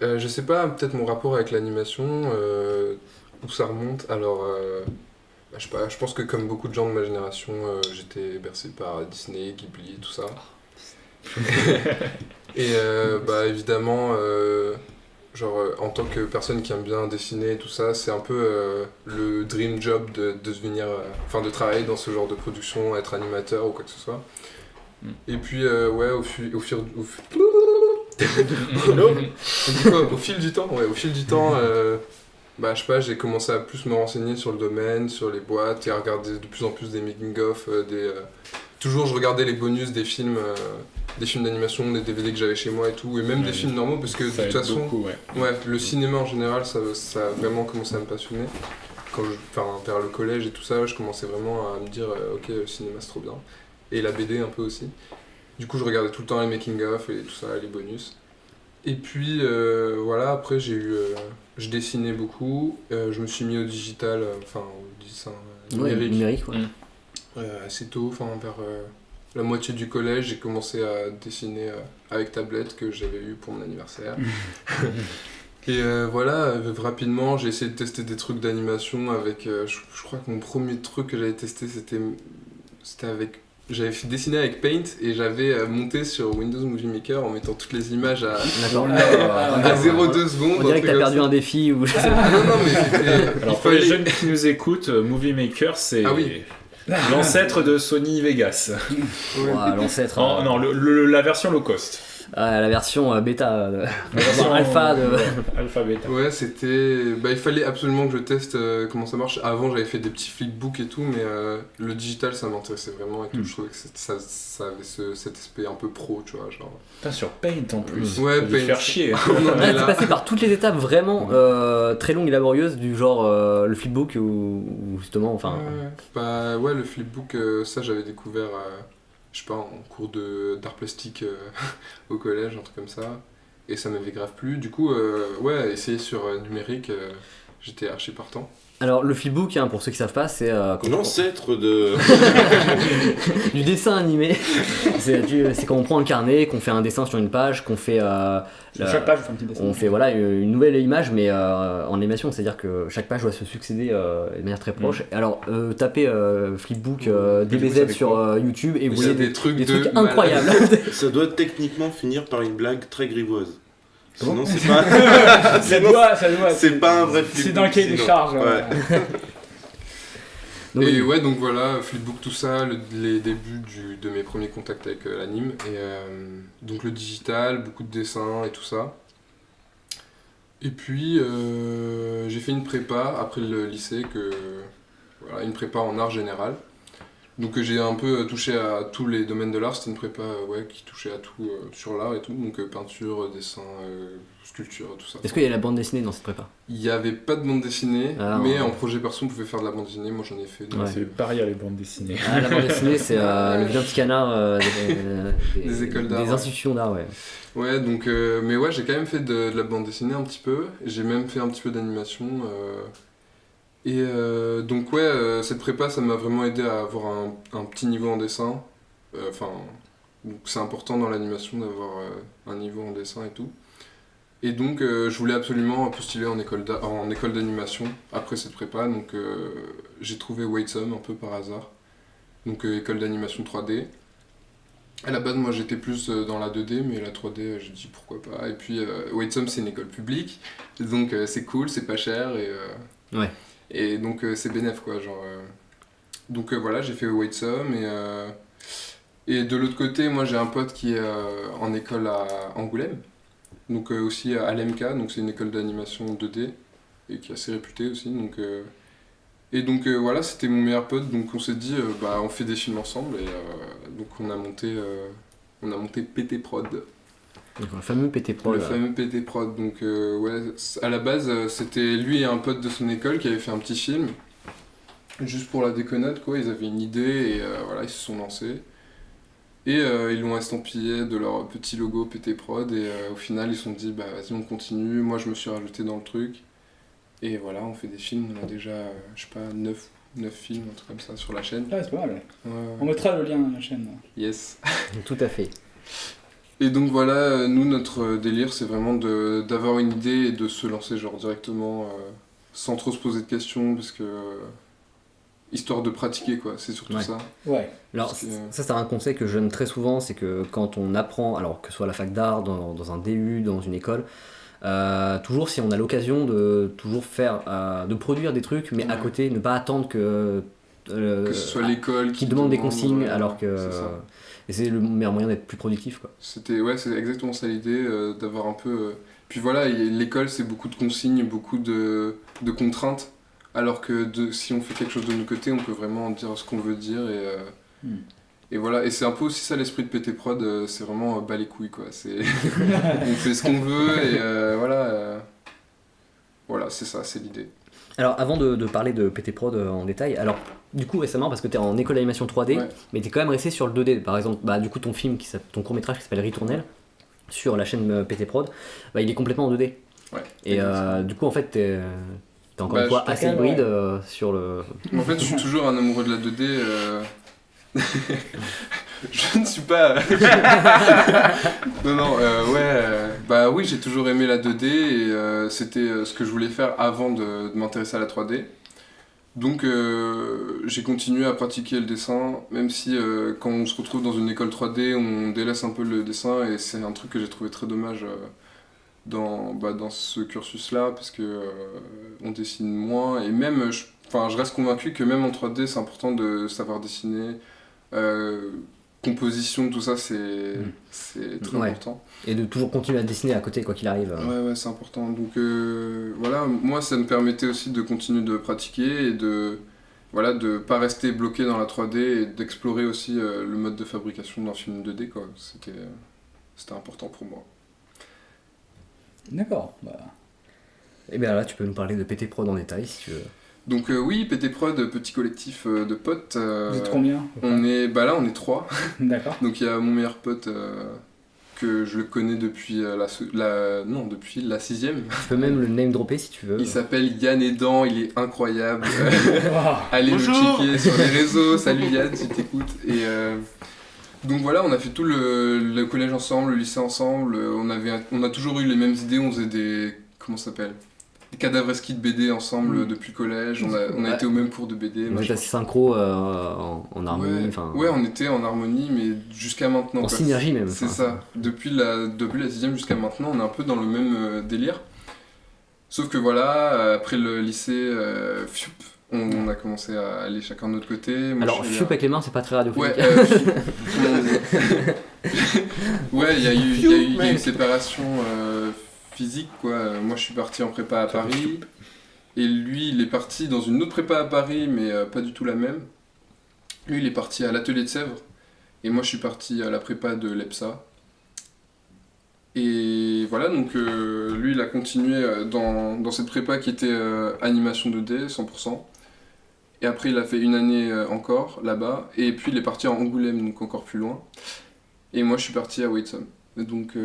je sais pas, peut-être mon rapport avec l'animation, où ça remonte. Alors, je sais pas, je pense que comme beaucoup de gens de ma génération, j'étais bercé par Disney, Ghibli, tout ça. Et évidemment, en tant que personne qui aime bien dessiner et tout ça, c'est un peu le dream job de devenir, de travailler dans ce genre de production, être animateur ou quoi que ce soit. Et puis, au fil du temps, je sais pas, j'ai commencé à plus me renseigner sur le domaine, sur les boîtes, et à regarder de plus en plus des making-of, toujours je regardais les bonus des films d'animation, des DVD que j'avais chez moi et tout, et même des films normaux, parce que de toute façon, le cinéma en général, ça a vraiment commencé à me passionner. Vers le collège et tout ça, je commençais vraiment à me dire, ok, le cinéma c'est trop bien. Et la BD un peu aussi. Du coup, je regardais tout le temps les making-of et tout ça, les bonus. Et puis, après, je dessinais beaucoup. Je me suis mis au digital, au dessin numérique. Assez tôt, vers la moitié du collège, j'ai commencé à dessiner avec tablette que j'avais eu pour mon anniversaire. Et rapidement, j'ai essayé de tester des trucs d'animation avec... je crois que mon premier truc que j'avais testé, c'était avec... J'avais dessiné avec Paint et j'avais monté sur Windows Movie Maker en mettant toutes les images à 0,2 secondes. On dirait que t'as perdu un défi ou je sais pas. Non, mais c'était... Alors pour les jeunes qui nous écoutent, Movie Maker c'est l'ancêtre de Sony Vegas. L'ancêtre. Non, la version low cost. La version bêta, alpha de... Alpha bêta. Ouais, c'était... il fallait absolument que je teste comment ça marche. Avant, j'avais fait des petits flipbooks et tout, mais le digital, ça m'intéressait vraiment et tout. Je trouvais que ça avait cet aspect un peu pro, tu vois, genre... Putain, sur Paint en plus. Ouais, Paint. Paint. Faire chier. T'es passé par toutes les étapes vraiment très longues et laborieuses, du genre le flipbook ou justement, le flipbook, ça, j'avais découvert... je sais pas, en cours d'art plastique au collège, un truc comme ça, et ça m'avait grave plu. Du coup, essayer sur numérique, j'étais archi partant. Alors le flipbook, pour ceux qui savent pas, c'est l'ancêtre de du dessin animé. C'est quand on prend un carnet, qu'on fait un dessin sur une page, qu'on fait sur chaque page on fait un petit dessin. On fait une nouvelle image, mais en animation, c'est-à-dire que chaque page doit se succéder de manière très proche. Alors tapez flipbook DBZ sur YouTube et vous voyez des trucs incroyables. Ça doit techniquement finir par une blague très grivoise. Sinon, c'est pas. ça doit. C'est pas un vrai flipbook. C'est dans le cahier des charges. Donc voilà, flipbook, tout ça, les débuts de mes premiers contacts avec l'anime. Et donc le digital, beaucoup de dessins et tout ça. Et puis j'ai fait une prépa après le lycée, une prépa en art général. Donc j'ai un peu touché à tous les domaines de l'art, c'était une prépa qui touchait à tout sur l'art et tout, donc peinture, dessin, sculpture, tout ça. Est-ce qu'il y a la bande dessinée dans cette prépa ? Il n'y avait pas de bande dessinée, mais en projet perso on pouvait faire de la bande dessinée, moi j'en ai fait. C'est le pari à les bandes dessinées. La bande dessinée c'est le vilain petit canard des écoles d'art. Des institutions d'art, Ouais, donc, mais j'ai quand même fait de la bande dessinée un petit peu, j'ai même fait un petit peu d'animation. Et donc cette prépa ça m'a vraiment aidé à avoir un petit niveau en dessin. Donc c'est important dans l'animation d'avoir un niveau en dessin et tout. Et donc je voulais absolument postuler en école d'animation après cette prépa, donc j'ai trouvé Whitesome un peu par hasard. Donc école d'animation 3D. À la base moi j'étais plus dans la 2D, mais la 3D j'ai dit pourquoi pas. Et puis Whitesome c'est une école publique, donc c'est cool, c'est pas cher et... Et donc c'est bénéf quoi, genre. Donc voilà, j'ai fait Whitesome et de l'autre côté, moi j'ai un pote qui est en école à Angoulême, donc aussi à l'MK, donc c'est une école d'animation 2D et qui est assez réputée aussi. Donc voilà, c'était mon meilleur pote, donc on s'est dit bah on fait des films ensemble et donc on a monté PT Prod. Donc, le fameux PT Pro. Le là. fameux PT Prod. Donc ouais, à la base c'était lui et un pote de son école qui avaient fait un petit film. Juste pour la déconnade quoi, ils avaient une idée et voilà, ils se sont lancés. Et ils l'ont estampillé de leur petit logo PT Prod et au final ils se sont dit bah vas-y on continue, moi je me suis rajouté dans le truc. Et voilà, on fait des films, on a déjà, je sais pas, 9 films, un truc comme ça sur la chaîne. Ouais, c'est pas mal. Ouais. On mettra le lien à la chaîne. Yes. Tout à fait. Et donc voilà, nous notre délire c'est vraiment d'avoir une idée et de se lancer genre directement sans trop se poser de questions parce que histoire de pratiquer quoi, c'est surtout Ouais. ça. Ouais. Alors Parce que- ça c'est un conseil que je donne très souvent, c'est que quand on apprend, alors que ce soit à la fac d'art, dans un DU, dans une école, toujours si on a l'occasion de toujours faire, de produire des trucs, mais à Ouais. côté, ne pas attendre que que ce soit l'école qui demande des consignes, ouais, alors que c'est ça. et c'est le meilleur moyen d'être plus productif quoi. Ouais, c'est exactement ça l'idée, d'avoir un peu... Puis voilà, l'école c'est beaucoup de consignes, beaucoup de contraintes, alors que si on fait quelque chose de notre côté, on peut vraiment dire ce qu'on veut dire et voilà, et c'est un peu aussi ça l'esprit de PT Prod, c'est vraiment bas les couilles quoi, on fait ce qu'on veut et voilà, c'est ça, c'est l'idée. Alors avant de parler de PT Prod en détail, alors du coup récemment parce que tu es en école d'animation 3D, Ouais. mais tu es quand même resté sur le 2D. Par exemple, bah, du coup ton court-métrage qui s'appelle Ritournelle sur la chaîne PT Prod, bah, il est complètement en 2D. Ouais, Et exactement. du coup en fait t'es encore Bah, une fois je- assez Ouais. hybride sur le... En fait, je suis toujours un amoureux de la 2D. Je ne suis pas. Non, bah oui, j'ai toujours aimé la 2D et c'était ce que je voulais faire avant de m'intéresser à la 3D. Donc j'ai continué à pratiquer le dessin, même si quand on se retrouve dans une école 3D, on délaisse un peu le dessin et c'est un truc que j'ai trouvé très dommage dans ce cursus-là parce que on dessine moins et même, je reste convaincu que même en 3D, c'est important de savoir dessiner. Composition, tout ça, c'est très Ouais. important. Et de toujours continuer à dessiner à côté quoi qu'il arrive. Ouais, c'est important. Donc voilà, moi ça me permettait aussi de continuer de pratiquer et de pas rester bloqué dans la 3D et d'explorer aussi le mode de fabrication d'un film 2D quoi. C'était important pour moi. D'accord. Bah, Et bien là tu peux nous parler de PT Prod en détail si tu veux. Donc oui, PT Prod, petit collectif de potes. vous êtes combien On est 3. D'accord. Donc il y a mon meilleur pote que je le connais depuis depuis la 6ème. Tu peux même le name dropper si tu veux. Il s'appelle Yann Edan, il est incroyable. Wow. Allez Bonjour. le checker sur les réseaux. Salut Yann si t'écoutes. Et donc voilà, on a fait tout le collège ensemble, le lycée ensemble. On a toujours eu les mêmes idées. On faisait des cadavreski de BD ensemble depuis le collège. On a Ouais. été au même cours de BD. Vous êtes machin. assez synchro en harmonie, enfin Ouais, on était en harmonie, mais jusqu'à maintenant. en quoi. synergie même. C'est enfin. ça. Depuis la 6ème jusqu'à maintenant, on est un peu dans le même délire. Sauf que voilà, après le lycée, on a commencé à aller chacun de notre côté. Moi, Alors je suis fiup avec les mains c'est pas très radiophonique. Ouais, comment on dit ouais, il y a eu une séparation physique, quoi. Moi, je suis parti en prépa à Paris. Et lui, il est parti dans une autre prépa à Paris, mais pas du tout la même. Lui, il est parti à l'atelier de Sèvres. Et moi, je suis parti à la prépa de l'EPSA. Et voilà, donc lui, il a continué dans cette prépa qui était animation 2D, 100%. Et après, il a fait une année encore là-bas. Et puis, il est parti à Angoulême, donc encore plus loin. Et moi, je suis parti à Whitesome. Donc,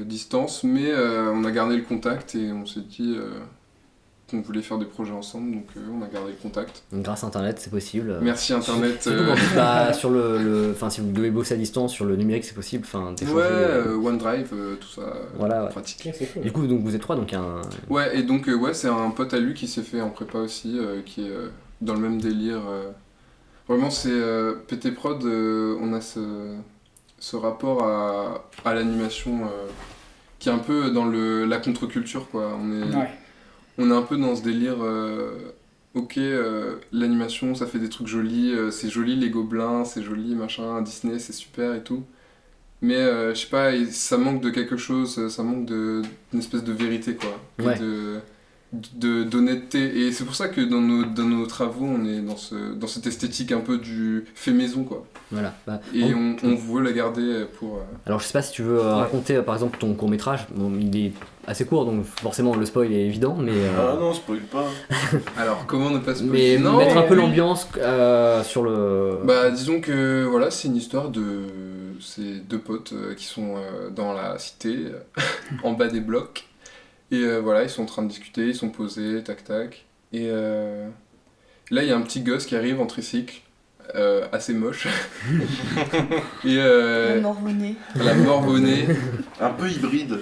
distance. Mais on a gardé le contact et on s'est dit qu'on voulait faire des projets ensemble. Donc, on a gardé le contact. Grâce à internet c'est possible. Merci Internet. Surtout quand bah, sur enfin si vous devez bosser à distance sur le numérique c'est possible. Enfin d'échanger, Ouais, OneDrive, tout ça. Voilà, ouais. Pratique. Ok, c'est cool. Du coup donc vous êtes trois donc un. Ouais, et donc c'est un pote à lui qui s'est fait en prépa aussi, qui est dans le même délire. Vraiment, c'est PT Prod, on a ce rapport à l'animation qui est un peu dans la contre-culture, quoi. Ouais. On est un peu dans ce délire ok, l'animation, ça fait des trucs jolis, c'est joli les gobelins, c'est joli, machin, Disney, c'est super et tout. Mais je sais pas, ça manque de quelque chose, ça manque d'une espèce de vérité, quoi. Et Ouais. d'honnêteté. Et c'est pour ça que dans nos travaux, on est dans cette esthétique un peu du fait maison, quoi. Voilà. Bah, Et on veut la garder pour... alors je sais pas si tu veux raconter par exemple ton court-métrage. Bon, il est assez court donc forcément le spoil est évident, mais Ah non, spoil pas. Alors, comment ne pas se mais non, mettre un peu oui. l'ambiance sur le. Bah, disons que voilà, c'est une histoire de ces deux potes qui sont dans la cité, en bas des blocs. Et voilà, ils sont en train de discuter, ils sont posés, tac tac. Et là, il y a un petit gosse qui arrive en tricycle, assez moche. Et La Morvonnée. la morvonnée, Un peu hybride.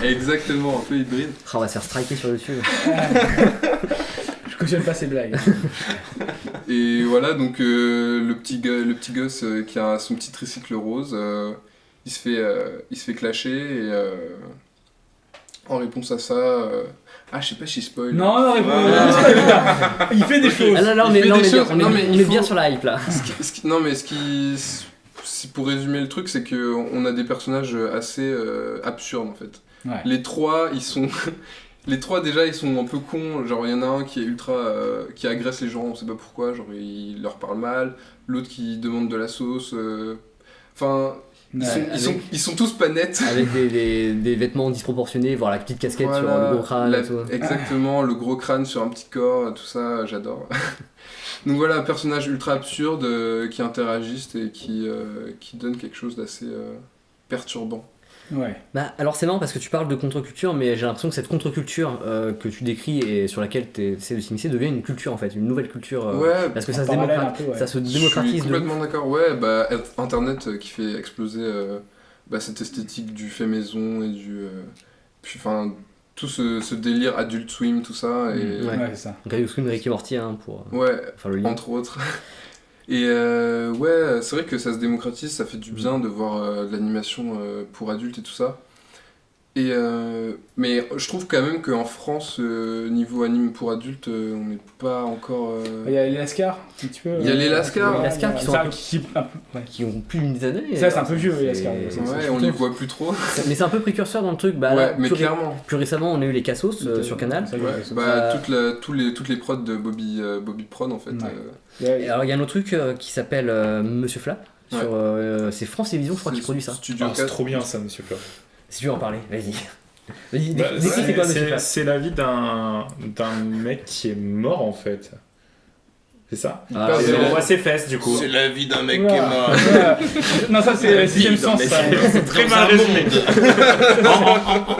exactement, un peu hybride. Ah, on va se faire striker sur YouTube. Je cautionne pas ces blagues. Et voilà, donc le petit gosse qui a son petit tricycle rose, il se fait clasher et en réponse à ça, je sais pas si spoil. Non, réponds. Il fait des choses. Ah là, là, Il fait on des est bien, choses. Non, mais on il est faut- bien sur la hype là. Non mais pour résumer le truc, c'est que on a des personnages assez absurdes en fait. Ouais. Les trois, ils sont les trois déjà ils sont un peu cons, genre il y en a un qui est ultra qui agresse les gens, on sait pas pourquoi, genre il leur parle mal, l'autre qui demande de la sauce enfin ils sont tous pas nets. Avec des vêtements disproportionnés, voire la petite casquette sur Voilà, le gros crâne et tout. exactement, le gros crâne sur un petit corps, tout ça, j'adore. Donc voilà, un personnage ultra absurde qui interagissent et qui donne quelque chose d'assez perturbant. Ouais. Bah, alors c'est marrant parce que tu parles de contre-culture, mais j'ai l'impression que cette contre-culture que tu décris et sur laquelle tu essaies de s'immiscer devient une culture en fait, une nouvelle culture. Ouais, parce que en ça se, parallèle un peu, ouais. ça se je suis démocratise de complètement d'accord. Ouais, bah Internet qui fait exploser cette esthétique du fait maison et puis enfin tout ce délire Adult Swim, tout ça et Ouais. Ouais, c'est ça. Donc Adult Swim, Rick et Morty hein, pour ouais, faire le lien. entre autres. Et ouais, c'est vrai que ça se démocratise, ça fait du bien de voir de l'animation pour adultes et tout ça. Et mais je trouve quand même qu'en France, niveau anime pour adultes, on n'est pas encore. Il y a les Lascars, un petit peu. Il y a les Lascars. Les Lascars qui sont Ça, un peu- ouais. Qui ont plus d'une dizaine d'années. Ça, c'est un peu vieux, les C'est- Lascars. c'est- Ouais, on les voit plus trop. Mais c'est un peu précurseur dans le truc. Bah, Ouais, là, mais plus, clairement. plus récemment, on a eu les Cassos sur Canal. Ça, Ouais, ça. bah, toutes les prods de Bobby Prod en fait. Ouais. Et alors il y a un autre truc qui s'appelle Monsieur Flap. Ouais. Sur, c'est France Télévisions, je crois, qui produit ça. Studio Ah, c'est 4. trop bien ça, monsieur Fleur. Si tu veux en parler, vas-y. Vas-y, Bah, décris c'est quoi Monsieur c'est Flap. c'est la vie d'un mec qui est mort en fait. C'est ça Ah, perd Et des on rêves. voit ses fesses du coup. C'est la vie d'un mec Voilà. qui est mort. Voilà. Non, ça, c'est le sixième sens, ça. C'est très Dans mal un résumé. monde.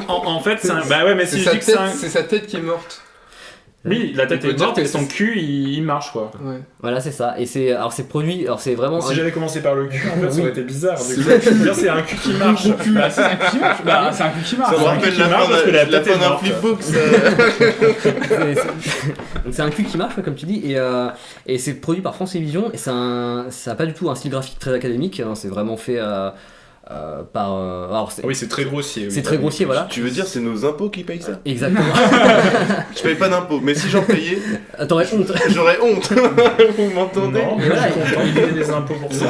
En fait, c'est un... Bah ouais, mais si je dis que c'est un... C'est sa tête qui est morte. Oui, la tête On peut est dire morte que et son c'est- cul il marche quoi. Ouais. Voilà, c'est ça. Et c'est produit. Alors c'est vraiment. Si j'avais commencé par le cul, en fait, ça aurait été bizarre. Du C'est coup, vrai. je veux dire, c'est un cul qui marche. Bah, c'est un cul qui marche. Bah, c'est un cul qui marche. Ça Ça me va. rappelle qui la marche fin parce que la d'un tête est morte. flipbook, ça. Donc c'est un cul qui marche, ouais, comme tu dis, et c'est produit par France Télévisions, et ça a pas du tout un style graphique très académique, hein, c'est vraiment fait par. Alors Ah oui, c'est très grossier. c'est très grossier, voilà. Tu veux dire, c'est nos impôts qui payent ça? Exactement. Je paye pas d'impôts, mais si j'en payais, T'aurais honte. j'aurais honte. Vous m'entendez? Non, Et voilà, je suis content de payer des impôts pour ça.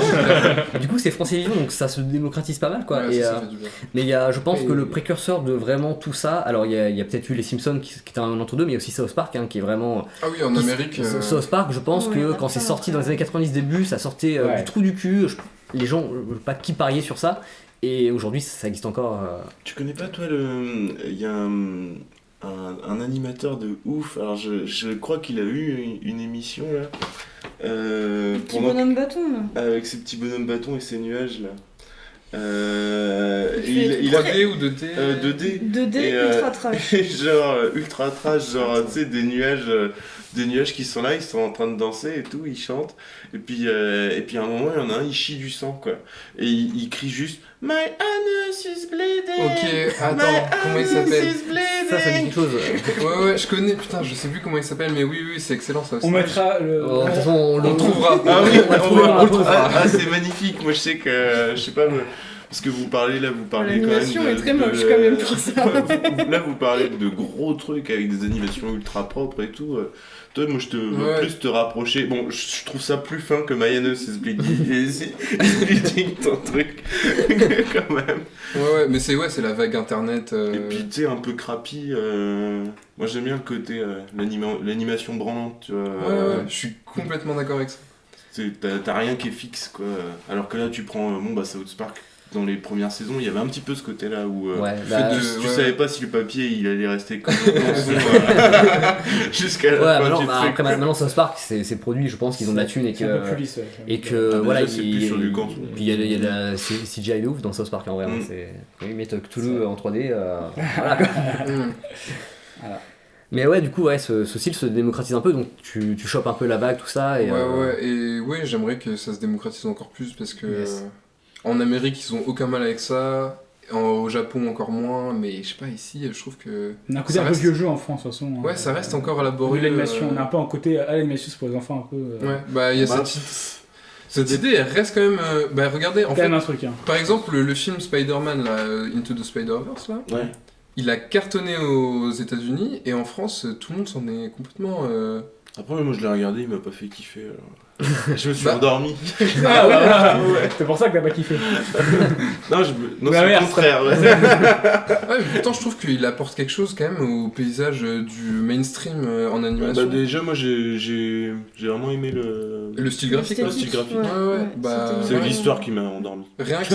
Du coup, c'est France Télévisions, donc ça se démocratise pas mal, quoi. Ouais, et, ça fait du bien. mais je pense que le précurseur de vraiment tout ça, alors il y a peut-être eu les Simpsons qui est un entre-deux, mais il y a aussi South Park, hein, qui est vraiment. Ah oui, en Amérique. South Park, je pense Oui, que on a quand c'est pas sorti dans longtemps. les années 90 début, ça sortait Ouais. du trou du cul. Les gens, je sais pas qui pariait sur ça. Et aujourd'hui, ça existe encore. Tu connais pas, toi, il y a un animateur de ouf. Alors, je crois qu'il a eu une émission, là. Petit bonhomme bâton, là. Avec ses petits bonhommes bâtons et ses nuages, là. Il fait Il a 3D ou 2D 2D. 2D Et, ultra trash. Et genre ultra trash, genre tu sais des nuages qui sont là, ils sont en train de danser et tout, ils chantent et puis à un moment il y en a un, il chie du sang quoi et il crie juste My anus is bleeding. Ok, attends, My comment il anus s'appelle is bleeding. Ça dit quelque chose. Ouais, je connais, putain, je sais plus comment il s'appelle, mais oui, c'est excellent ça aussi. On mettra le. De toute façon, on On trouvera. Ah oui, On va trouver dans la pause. c'est magnifique. Moi je sais que je sais pas Parce que vous parlez quand même. L'animation est très moche quand même pour ça. Là, vous parlez de gros trucs avec des animations ultra propres et tout. Toi, moi, je te veux plus te rapprocher. Bon, je trouve ça plus fin que Mayanos et Splitting, ton truc. Quand même. Ouais, mais c'est la vague internet. Et puis, tu sais, un peu crappy. Moi, j'aime bien le côté l'animation branlante, tu vois. Ouais, je suis complètement d'accord avec ça. T'as rien qui est fixe, quoi. Alors que là, tu prends South Park. Dans les premières saisons, il y avait un petit peu ce côté-là où tu savais pas si le papier il allait rester comme jusqu'à la fin du truc. Après, maintenant, South Park, c'est produit, je pense qu'ils ont de la thune et que. C'est un peu plus lisse, ouais. Et que voilà, c'est plus sur du camp. Puis il y a de la CGI de ouf dans South Park en vrai. Ils mettent Cthulhu en 3D. Voilà. Voilà. Mais ouais, du coup, ce style se démocratise un peu, donc tu chopes un peu la vague, tout ça. Et, j'aimerais que ça se démocratise encore plus parce que en Amérique, ils ont aucun mal avec ça. Au Japon, encore moins. Mais je sais pas, ici, je trouve que. On a un côté un peu vieux jeu en France, de toute façon. Ouais, ça reste encore laborieux. L'animation, on a un peu un côté. L'animation, c'est pour les enfants un peu. Ouais, bah, il y a cette idée, elle reste quand même. Regardez, en fait. Un truc, hein. Par exemple, le film Spider-Man, là, Into the Spider-Verse, là. Ouais. Il a cartonné aux États-Unis et en France, tout le monde s'en est complètement. Après, moi je l'ai regardé, il m'a pas fait kiffer. Alors. Je me suis endormi. C'est pour ça que t'as pas kiffé. Non, c'est le contraire. Ouais, mais pourtant, je trouve qu'il apporte quelque chose quand même au paysage du mainstream en animation. Déjà, moi j'ai vraiment aimé le style graphique. C'est l'histoire qui m'a endormi. Rien que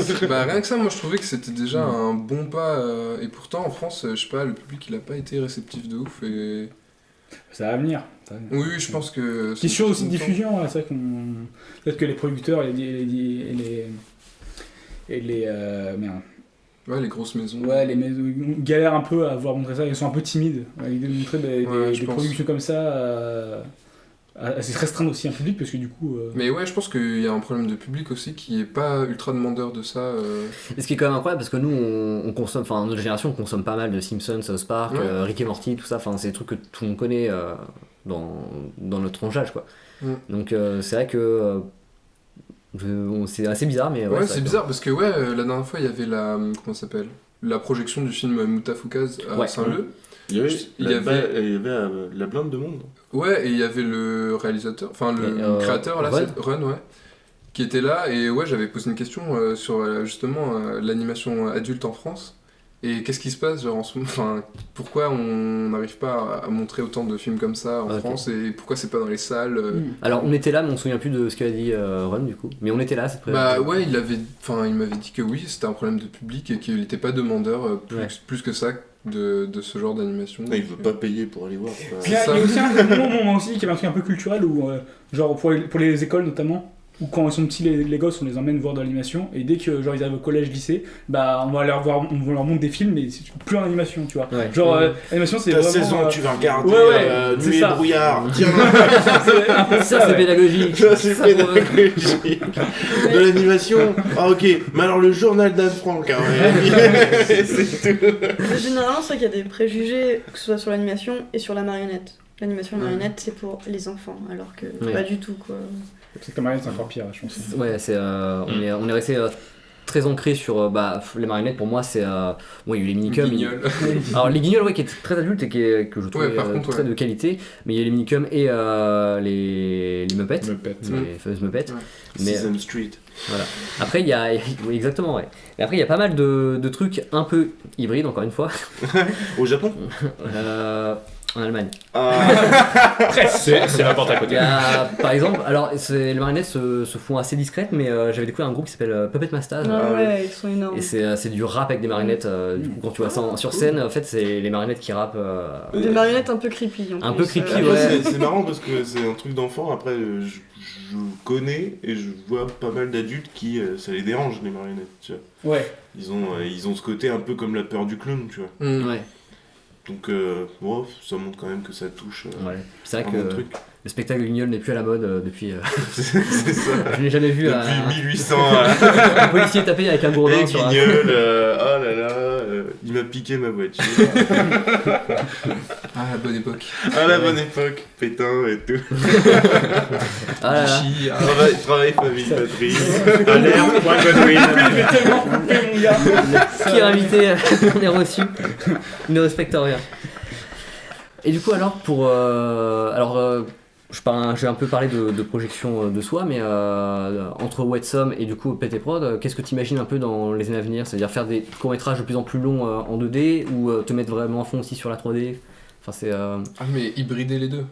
ça, moi je trouvais que c'était déjà un bon pas. Et pourtant, en France, je sais pas, le public il a pas été réceptif de ouf. Et... Ça va venir. Oui, je pense que. Question aussi de diffusion, c'est vrai qu'on. Peut-être que les producteurs et les merde. Ouais, les grosses maisons. Ouais, les maisons galèrent un peu à voir montrer ça, ils sont un peu timides. L'idée de montrer des productions comme ça, c'est restreindre aussi un public parce que du coup. Mais ouais, je pense qu'il y a un problème de public aussi qui est pas ultra demandeur de ça. Et ce qui est quand même incroyable parce que nous on consomme, enfin notre génération on consomme pas mal de Simpsons, South Park, Rick et Morty, tout ça, enfin c'est des trucs que tout le monde connaît dans notre tranche d'âge quoi. Donc c'est vrai que c'est assez bizarre mais ouais c'est bizarre parce que la dernière fois il y avait la projection du film Moutafoukaz à Saint-Leu. Il y avait la blinde de monde. Ouais, et il y avait le réalisateur, enfin le créateur là, Run, qui était là, et j'avais posé une question sur justement l'animation adulte en France. Et qu'est-ce qui se passe genre, en ce moment, pourquoi on n'arrive pas à montrer autant de films comme ça en France et pourquoi c'est pas dans les salles Alors on était là mais on se souvient plus de ce qu'a dit Run du coup. Mais on était là, c'est prévu. Il m'avait dit que oui, c'était un problème de public et qu'il n'était pas demandeur plus que ça de ce genre d'animation. Il veut pas payer pour aller voir. Il y a aussi un moment aussi qui est un truc un peu culturel où genre pour les écoles notamment. Ou quand ils sont petits les gosses on les emmène voir de l'animation et dès que genre ils arrivent au collège lycée on va leur montrer des films mais c'est plus en animation tu vois genre l'animation c'est vraiment 16 ans tu vas regarder Nuit et brouillard ça c'est pédagogique de l'animation ok mais alors le journal d'Anne Frank c'est tout. Généralement c'est vrai qu'il y a des préjugés que ce soit sur l'animation et sur la marionnette. L'animation de marionnette c'est pour les enfants alors que pas du tout quoi. C'est que la marionnette c'est encore pire je pense. Ouais c'est on est resté très ancré sur les marionnettes pour moi c'est il y a eu les minicums alors les guignols qui étaient très adultes et que je trouvais très de qualité mais il y a les minicums et les Muppets les fameuses Muppets mais Sesame Street voilà après il y a oui, exactement et après il y a pas mal de trucs un peu hybrides encore une fois au Japon en Allemagne. C'est n'importe à côté. Par exemple, alors les marionnettes se font assez discrètes, mais j'avais découvert un groupe qui s'appelle Puppet Masters. Ouais, ils sont énormes. Et c'est du rap avec des marionnettes. Du coup, quand tu vois ça sur scène, en fait, c'est les marionnettes qui rappent. Des marionnettes un peu creepy. Un peu creepy, C'est marrant parce que c'est un truc d'enfant. Après, je connais et je vois pas mal d'adultes qui ça les dérange les marionnettes. Tu vois. Ouais. Ils ont ce côté un peu comme la peur du clown, tu vois. Ouais. Donc, ça montre quand même que ça touche. C'est vrai que le spectacle guignol n'est plus à la mode depuis. C'est ça. Je n'ai jamais vu. Depuis 1800. Un policier tapé avec un gourdin sur guignol, oh là là. Il m'a piqué ma voiture. Ah, la bonne époque. À la bonne époque, pétain et tout. Ah là là. Chi, ah. Travail, famille, patrie. Alerte, point Godwin. Je vais tellement couper, mon gars. Qui est invité, on est reçu. Il ne respecte rien. Et du coup, alors, je vais un peu parler de projection de soi, mais entre Wetsome et du coup PT Prod, qu'est-ce que tu imagines un peu dans les années à venir? C'est-à-dire faire des courts-métrages de plus en plus longs en 2D ou te mettre vraiment à fond aussi sur la 3D? Enfin, c'est. Ah, mais hybrider les deux.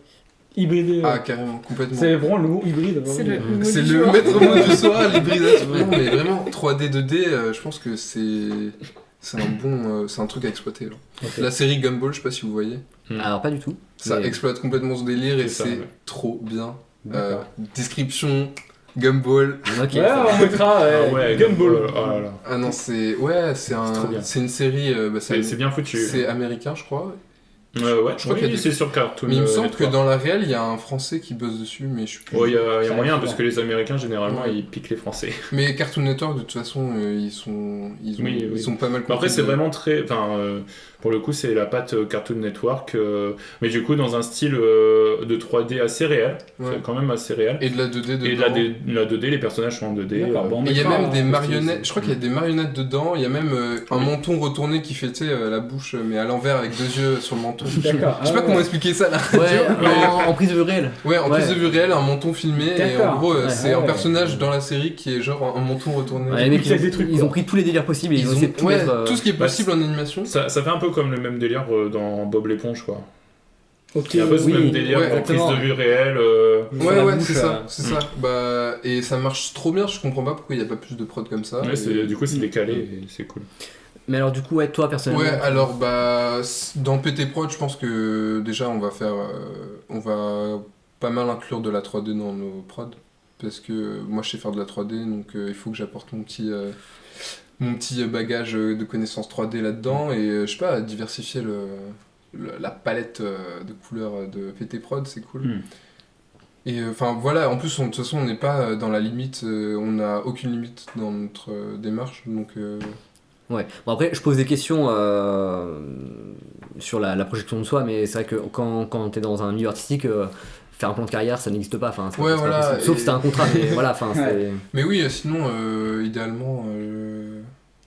Hybridé. Ah, carrément, complètement. C'est vraiment le mot hybride. C'est vraiment. le mot C'est du le jour. maître mot du soir, l'hybridation. Non, mais vraiment, 3D, 2D, je pense que c'est un truc à exploiter. Là. Ok. La série Gumball, je sais pas si vous voyez, Alors, pas du tout. ça mais- exploite complètement ce délire et C'est ça, c'est ouais. trop bien. D'accord. Description, Gumball. Ok. Ouais, on mettra Ah ouais, Gumball. Oh là là. Ah non, c'est trop bien. c'est une série. C'est bien foutu. C'est américain, je crois. Ouais, je crois qu'il y a des- c'est sur Cartoon. Mais il me semble que Network. dans la réelle, il y a un Français qui bosse dessus, mais je suis plus. Oh, il y a Ça moyen arrive parce souvent. que les Américains généralement Ouais. ils piquent les Français. Mais Cartoon Network, de toute façon, ils Oui. sont pas mal. Après compris c'est de- vraiment très, enfin pour le coup c'est la patte Cartoon Network, mais du coup dans un style de 3D assez réel, Ouais. c'est quand même assez réel. Et de la 2D dedans. Et la 2D, les personnages sont en 2D. D'accord, bon, on Et il y a mettra même des un- marionnettes, je crois qu'il y a des marionnettes dedans, il y a même un menton retourné qui fait tu sais, la bouche mais à l'envers avec deux yeux sur le menton. D'accord. Je sais pas Ah, comment ouais. expliquer ça là. Ouais, en prise de vue réelle. Ouais, en Ouais. prise de vue réelle, un menton filmé et en D'accord. gros Ouais, c'est un ouais. personnage dans la série qui est genre un menton retourné. Ouais, les mecs, Il y a des trucs, ils quoi. ont pris tous les délires possibles et ils, ont essayé de tout ouais, mettre. tout ce qui est possible en animation. Ça fait un peu comme le même délire dans Bob l'éponge quoi. Ok. Il y a un peu ce oui, même délire ouais, en prise exactement. de vue réelle. Sur Ouais, la ouais, bouche, c'est ça, c'est Mm. ça. Bah, et ça marche trop bien, je comprends pas pourquoi il y a pas plus de prod comme ça. Ouais, Et- du coup c'est décalé et c'est cool. Mais alors, du coup, ouais, toi personnellement. Ouais, alors bah dans PT Prod, je pense que déjà on va pas mal inclure de la 3D dans nos prods parce que moi je sais faire de la 3D donc il faut que j'apporte mon petit bagage de connaissances 3D là-dedans et je sais pas diversifier la palette de couleurs de PT Prod, c'est cool. Mm. Et enfin voilà, en plus de toute façon on n'est pas dans la limite, on n'a aucune limite dans notre démarche donc Ouais. Bon, après, je pose des questions sur la projection de soi, mais c'est vrai que quand t'es dans un milieu artistique, faire un plan de carrière, ça n'existe pas. Enfin, c'est Ouais, c'est pas voilà, possible. Sauf et- si t'as un contrat, mais voilà, enfin, c'est. Mais oui, sinon, idéalement,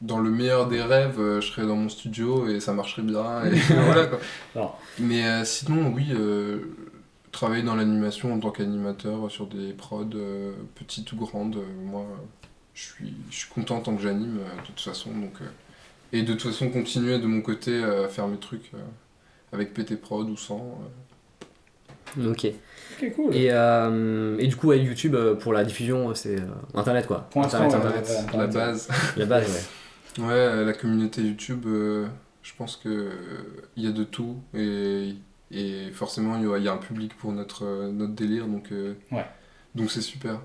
dans le meilleur des rêves, je serais dans mon studio et ça marcherait bien. Et voilà, quoi. Alors. Mais sinon, oui, travailler dans l'animation en tant qu'animateur sur des prods, petites ou grandes, moi, je suis content tant que j'anime, de toute façon. Donc, et de toute façon, continuer de mon côté à faire mes trucs avec PT Prod ou sans. Ok. Ok, cool. Et du coup, ouais, YouTube pour la diffusion, c'est Internet quoi. Pour l'instant, Internet, ouais, La base. la base, ouais. Ouais, la communauté YouTube, je pense que il y a de tout et forcément il y a un public pour notre délire Ouais. donc c'est super.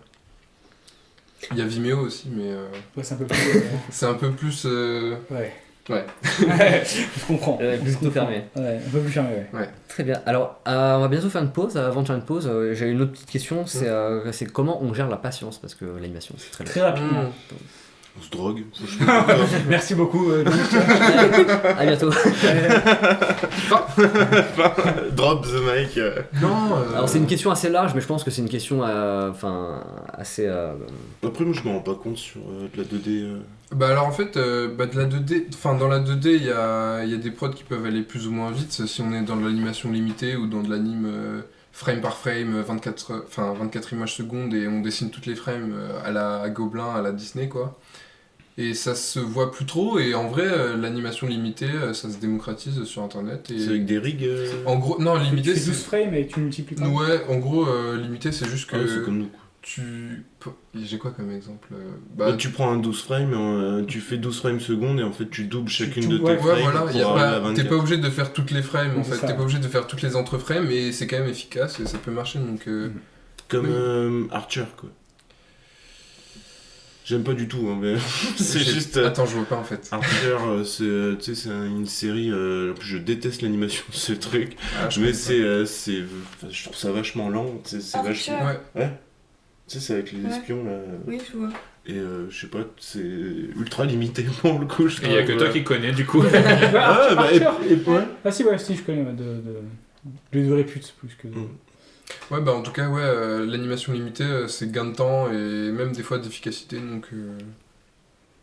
Il y a Vimeo aussi mais Ouais, c'est un peu plus. c'est un peu plus Ouais. Ouais. Je comprends. Plus tout fermé. Ouais, un peu plus fermé, ouais. Très bien. Alors, on va bientôt faire une pause. Avant de faire une pause, j'ai une autre petite question. C'est comment on gère la patience parce que l'animation c'est très long. Très rapidement. On se drogue, franchement. Merci beaucoup. À bientôt. Drop the mic. non Alors c'est une question assez large, mais je pense que c'est une question, enfin, assez. Après, moi, je me rends pas compte sur de la 2D. bah alors en fait de la 2D enfin dans la 2D il y a des prods qui peuvent aller plus ou moins vite si on est dans de l'animation limitée ou dans de l'anime frame par frame 24 images secondes et on dessine toutes les frames à la Gobelin, à la Disney quoi. Et ça se voit plus trop et en vrai l'animation limitée ça se démocratise sur internet et C'est avec des rigs. en gros non Tu limité fais 12 c'est frames et tu multiplies pas. ouais en gros limité c'est juste que Ah, c'est comme nous. Quoi. j'ai quoi comme exemple Bah, tu prends un 12 frames, tu fais 12 frames secondes et en fait tu doubles chacune Tu- de tes ouais, frames. ouais, voilà, pour y a arriver à pas, 24. t'es pas obligé de faire toutes les frames en C'est fait, ça. t'es pas obligé de faire toutes les entre-frames et c'est quand même efficace et ça peut marcher donc. Comme Archer, quoi. J'aime pas du tout, hein, mais c'est juste. Attends, je vois pas en fait. Archer, c'est une série. Je déteste l'animation de ce truc, Ah, je mais connais je trouve ça vachement lent. C'est Archer. vachement. pas. Ouais. Tu sais, c'est avec les Ouais. espions là. Oui, je vois. Et je sais pas, c'est ultra limité pour le coup. Il y a que toi qui connais du coup. Ah, bah, Archer. ouais. Ah si, ouais, si, je connais, de répute plus que... Ouais, bah en tout cas, ouais, l'animation limitée, c'est gain de temps et même des fois d'efficacité. Donc,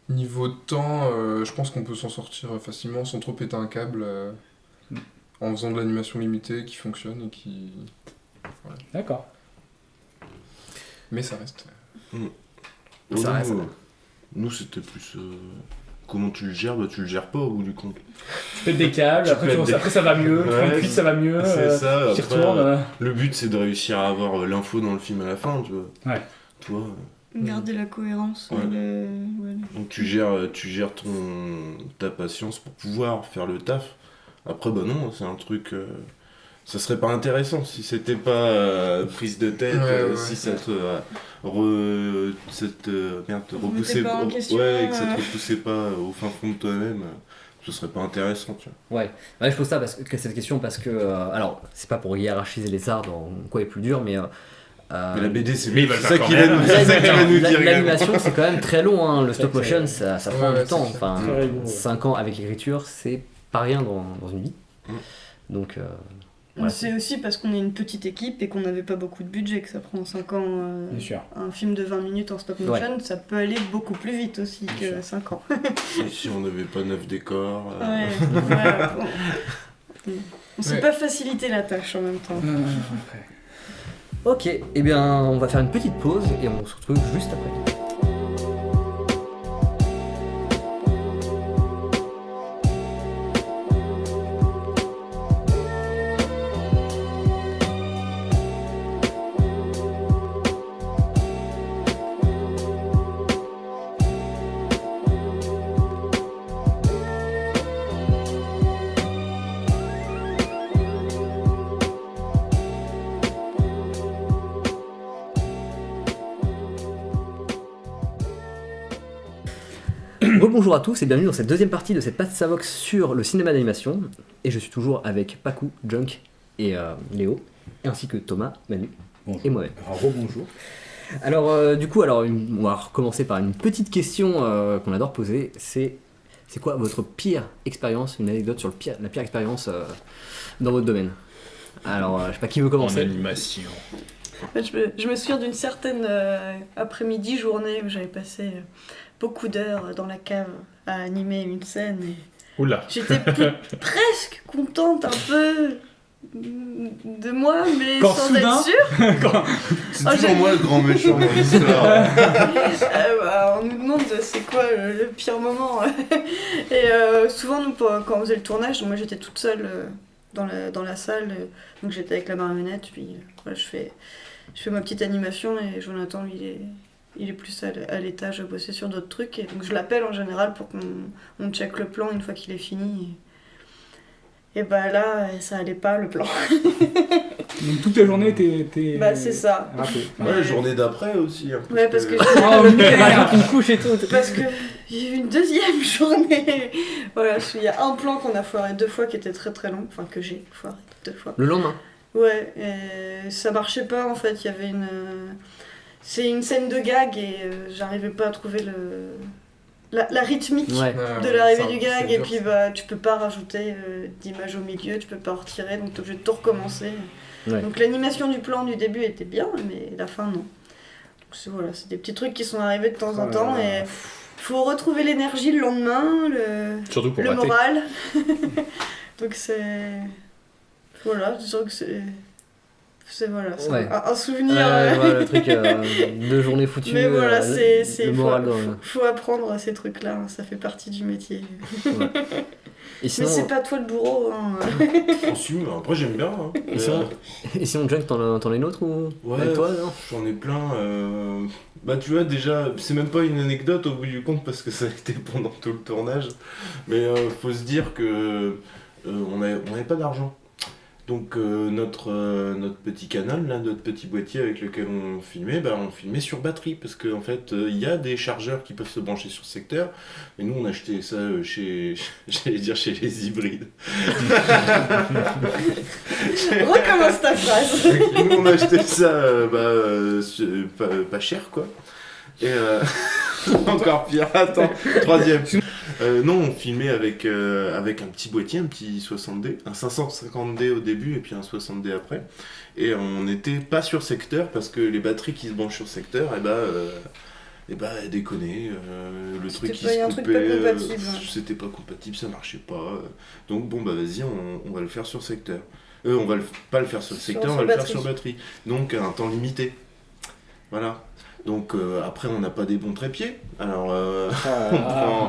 niveau de temps, je pense qu'on peut s'en sortir facilement sans trop péter un câble en faisant de l'animation limitée qui fonctionne et qui. Voilà. D'accord. Mais ça reste. Ça reste. Nous, c'était plus. Comment tu le gères? Bah, tu le gères pas au bout du compte. Tu pètes des câbles, après ça va mieux, tu fais une cuite, ça va mieux, C'est ça. tu Après, retournes. le but, c'est de réussir à avoir l'info dans le film à la fin, tu vois. Ouais. Toi, Garder la cohérence. Ouais. Ouais. donc tu gères ta patience pour pouvoir faire le taf. Après, bah non, c'est un truc. Ça serait pas intéressant si c'était pas prise de tête, Ouais. si ça te te repoussait pas en question, ouais, et que ça ouais. te repoussait pas au fin fond de toi-même, ce serait pas intéressant, tu vois. Ouais, je pose ça cette question parce que alors c'est pas pour hiérarchiser les arts dans quoi est plus dur, mais Mais la BD, c'est mais il va le ça faire qu'il quand même. va c'est ça qu'il va nous dire. l'animation c'est quand même très long, hein. Le stop Très, motion très- ça prend Ouais, du temps, c'est enfin Très rigoureux, ouais. 5 ans avec l'écriture c'est pas rien dans une vie. Donc voilà. C'est aussi parce qu'on est une petite équipe et qu'on n'avait pas beaucoup de budget que ça prend 5 ans. Bien sûr. Un film de 20 minutes en stop motion, ça peut aller beaucoup plus vite aussi Bien que sûr. 5 ans. Et si on n'avait pas 9 décors. Ouais, bon. On s'est Ouais. pas facilité la tâche en même temps. Après. Ok, et bien on va faire une petite pause et on se retrouve juste après. Rebonjour à tous et bienvenue dans cette deuxième partie de cette Passe Savox sur le cinéma d'animation. Et je suis toujours avec Pacu, Junk et Léo, ainsi que Thomas, Manu Bonjour. et moi-même. Alors, rebonjour. Alors du coup, on va recommencer par une petite question qu'on adore poser. C'est quoi votre pire expérience, une anecdote sur la pire expérience dans votre domaine? Alors je sais pas qui veut En commencer. animation. Je me souviens d'une certaine après-midi, journée où j'avais passé beaucoup d'heures dans la cave à animer une scène et Oula. j'étais presque contente un peu de moi, mais Quand sans soudain- être sûre. C'est Oh, toujours j'ai- moi le grand méchant dans l'histoire. Bah, on nous demande c'est quoi le pire moment. Et souvent, nous, quand on faisait le tournage, moi j'étais toute seule dans la salle, donc j'étais avec la marionnette, puis voilà, je fais ma petite animation et Jonathan, lui, il est plus à l'étage à bosser sur d'autres trucs. Et donc je l'appelle en général pour qu'on check le plan une fois qu'il est fini. Et bah là, ça allait pas le plan. Donc toute la journée, t'es Bah c'est ça. raté. Ouais, journée d'après aussi. hein, Ouais, parce que Oh, merde. Une couche et tout. Parce que j'ai eu une deuxième journée. Voilà, il y a un plan qu'on a foiré 2 fois qui était très très long. Enfin, que j'ai foiré 2 fois. Le lendemain. Ouais, et ça marchait pas en fait. Il y avait une. C'est une scène de gag et j'arrivais pas à trouver la rythmique Ouais. de l'arrivée du gag. Et puis bah, tu peux pas rajouter d'image au milieu, tu peux pas en retirer, donc t'es obligé de tout recommencer. Ouais. Donc l'animation du plan du début était bien, mais la fin non. Donc voilà, c'est des petits trucs qui sont arrivés de temps en Oh là temps là. et faut retrouver l'énergie le lendemain, Surtout pour le rater. moral. Donc c'est. Voilà, je dirais que c'est voilà, c'est Ouais. un souvenir. Voilà, le truc de journée foutue. Mais voilà, le c'est moral faut, dans faut apprendre ces trucs-là, hein, ça fait partie du métier. Ouais. Et Mais sinon, c'est pas toi le bourreau. Hein. Ensuite, après j'aime bien. Hein. et sinon Junk, t'en as une autre ou Ouais, avec toi non? J'en ai plein. Bah tu vois déjà, c'est même pas une anecdote au bout du compte parce que ça a été pendant tout le tournage. Mais faut se dire que on avait pas d'argent. Donc notre petit canal, là, notre petit boîtier avec lequel on filmait, bah, on filmait sur batterie parce qu'en fait il y a des chargeurs qui peuvent se brancher sur secteur. Et nous on achetait ça j'allais dire chez les hybrides. Recommence ta phrase. Nous on achetait ça pas cher quoi. Et Encore pire, attends, troisième. Non, on filmait avec un petit boîtier, un petit 60D, un 550D au début et puis un 60D après. Et on n'était pas sur secteur parce que les batteries qui se branchent sur secteur, elles déconnaient. Le truc qui se un coupait, truc pas compatible. c'était pas compatible, ça marchait pas. Donc bon, bah vas-y, on va le faire sur secteur. On va pas le faire sur secteur, on va le faire sur batterie. Donc un temps limité. Voilà. Donc après on n'a pas des bons trépieds, alors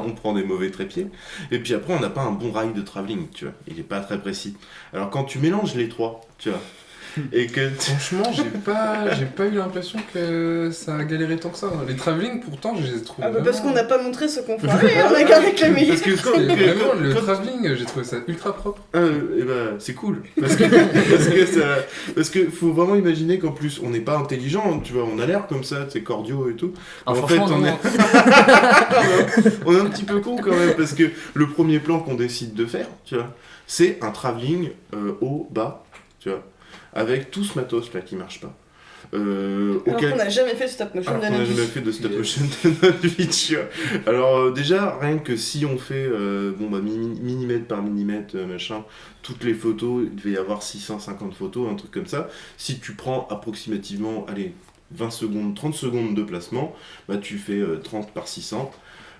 on prend des mauvais trépieds, et puis après on n'a pas un bon rail de travelling, tu vois, il est pas très précis. Alors quand tu mélanges les trois, tu vois, et que Franchement, j'ai pas eu l'impression que ça a galéré tant que ça. Les travelling, pourtant, je les ai trouvés. Ah bah parce vraiment- qu'on n'a pas montré ce qu'on ferait, on a gardé que les meilleurs. parce que Et vraiment, le travelling, j'ai trouvé ça ultra propre. et bah, c'est cool parce que faut vraiment imaginer qu'en plus on n'est pas intelligent, tu vois, on a l'air comme ça, c'est cordiaux et tout. Alors, En fait, franchement, on non, est on est un petit peu con quand même parce que le premier plan qu'on décide de faire, tu vois, c'est un travelling haut bas, tu vois, avec tout ce matos là qui marche pas. Alors qu'on n'a jamais fait de stop motion Alors de qu'on n'a notre jamais vie. fait de stop motion de notre vie, tu vois. Alors déjà, rien que si on fait millimètre par millimètre, machin, toutes les photos, il devait y avoir 650 photos, un truc comme ça. Si tu prends approximativement, allez, 20 secondes, 30 secondes de placement, bah tu fais 30 par 600.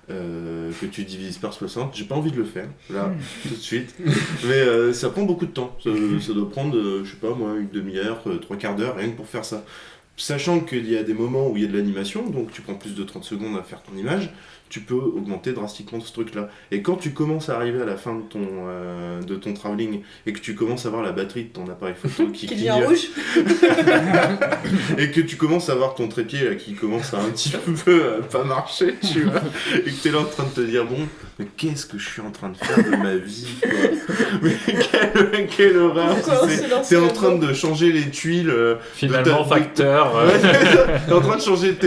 Que tu divises par 60, j'ai pas envie de le faire là tout de suite, mais ça prend beaucoup de temps, ça doit prendre je sais pas moi une demi-heure, trois quarts d'heure rien que pour faire ça, sachant qu'il y a des moments où il y a de l'animation, donc tu prends plus de 30 secondes à faire ton image, tu peux augmenter drastiquement ce truc là, et quand tu commences à arriver à la fin de ton travelling et que tu commences à voir la batterie de ton appareil photo qui Qui devient clignote, rouge. et que tu commences à voir ton trépied là qui commence à un petit peu pas marcher, tu vois, et que t'es là en train de te dire bon, mais qu'est-ce que je suis en train de faire de ma vie, quoi. Mais quelle horreur, Pourquoi on s'est lancé t'es en là-dedans train de changer les tuiles Finalement, de facteur. Ouais, c'est ça. T'es en train de changer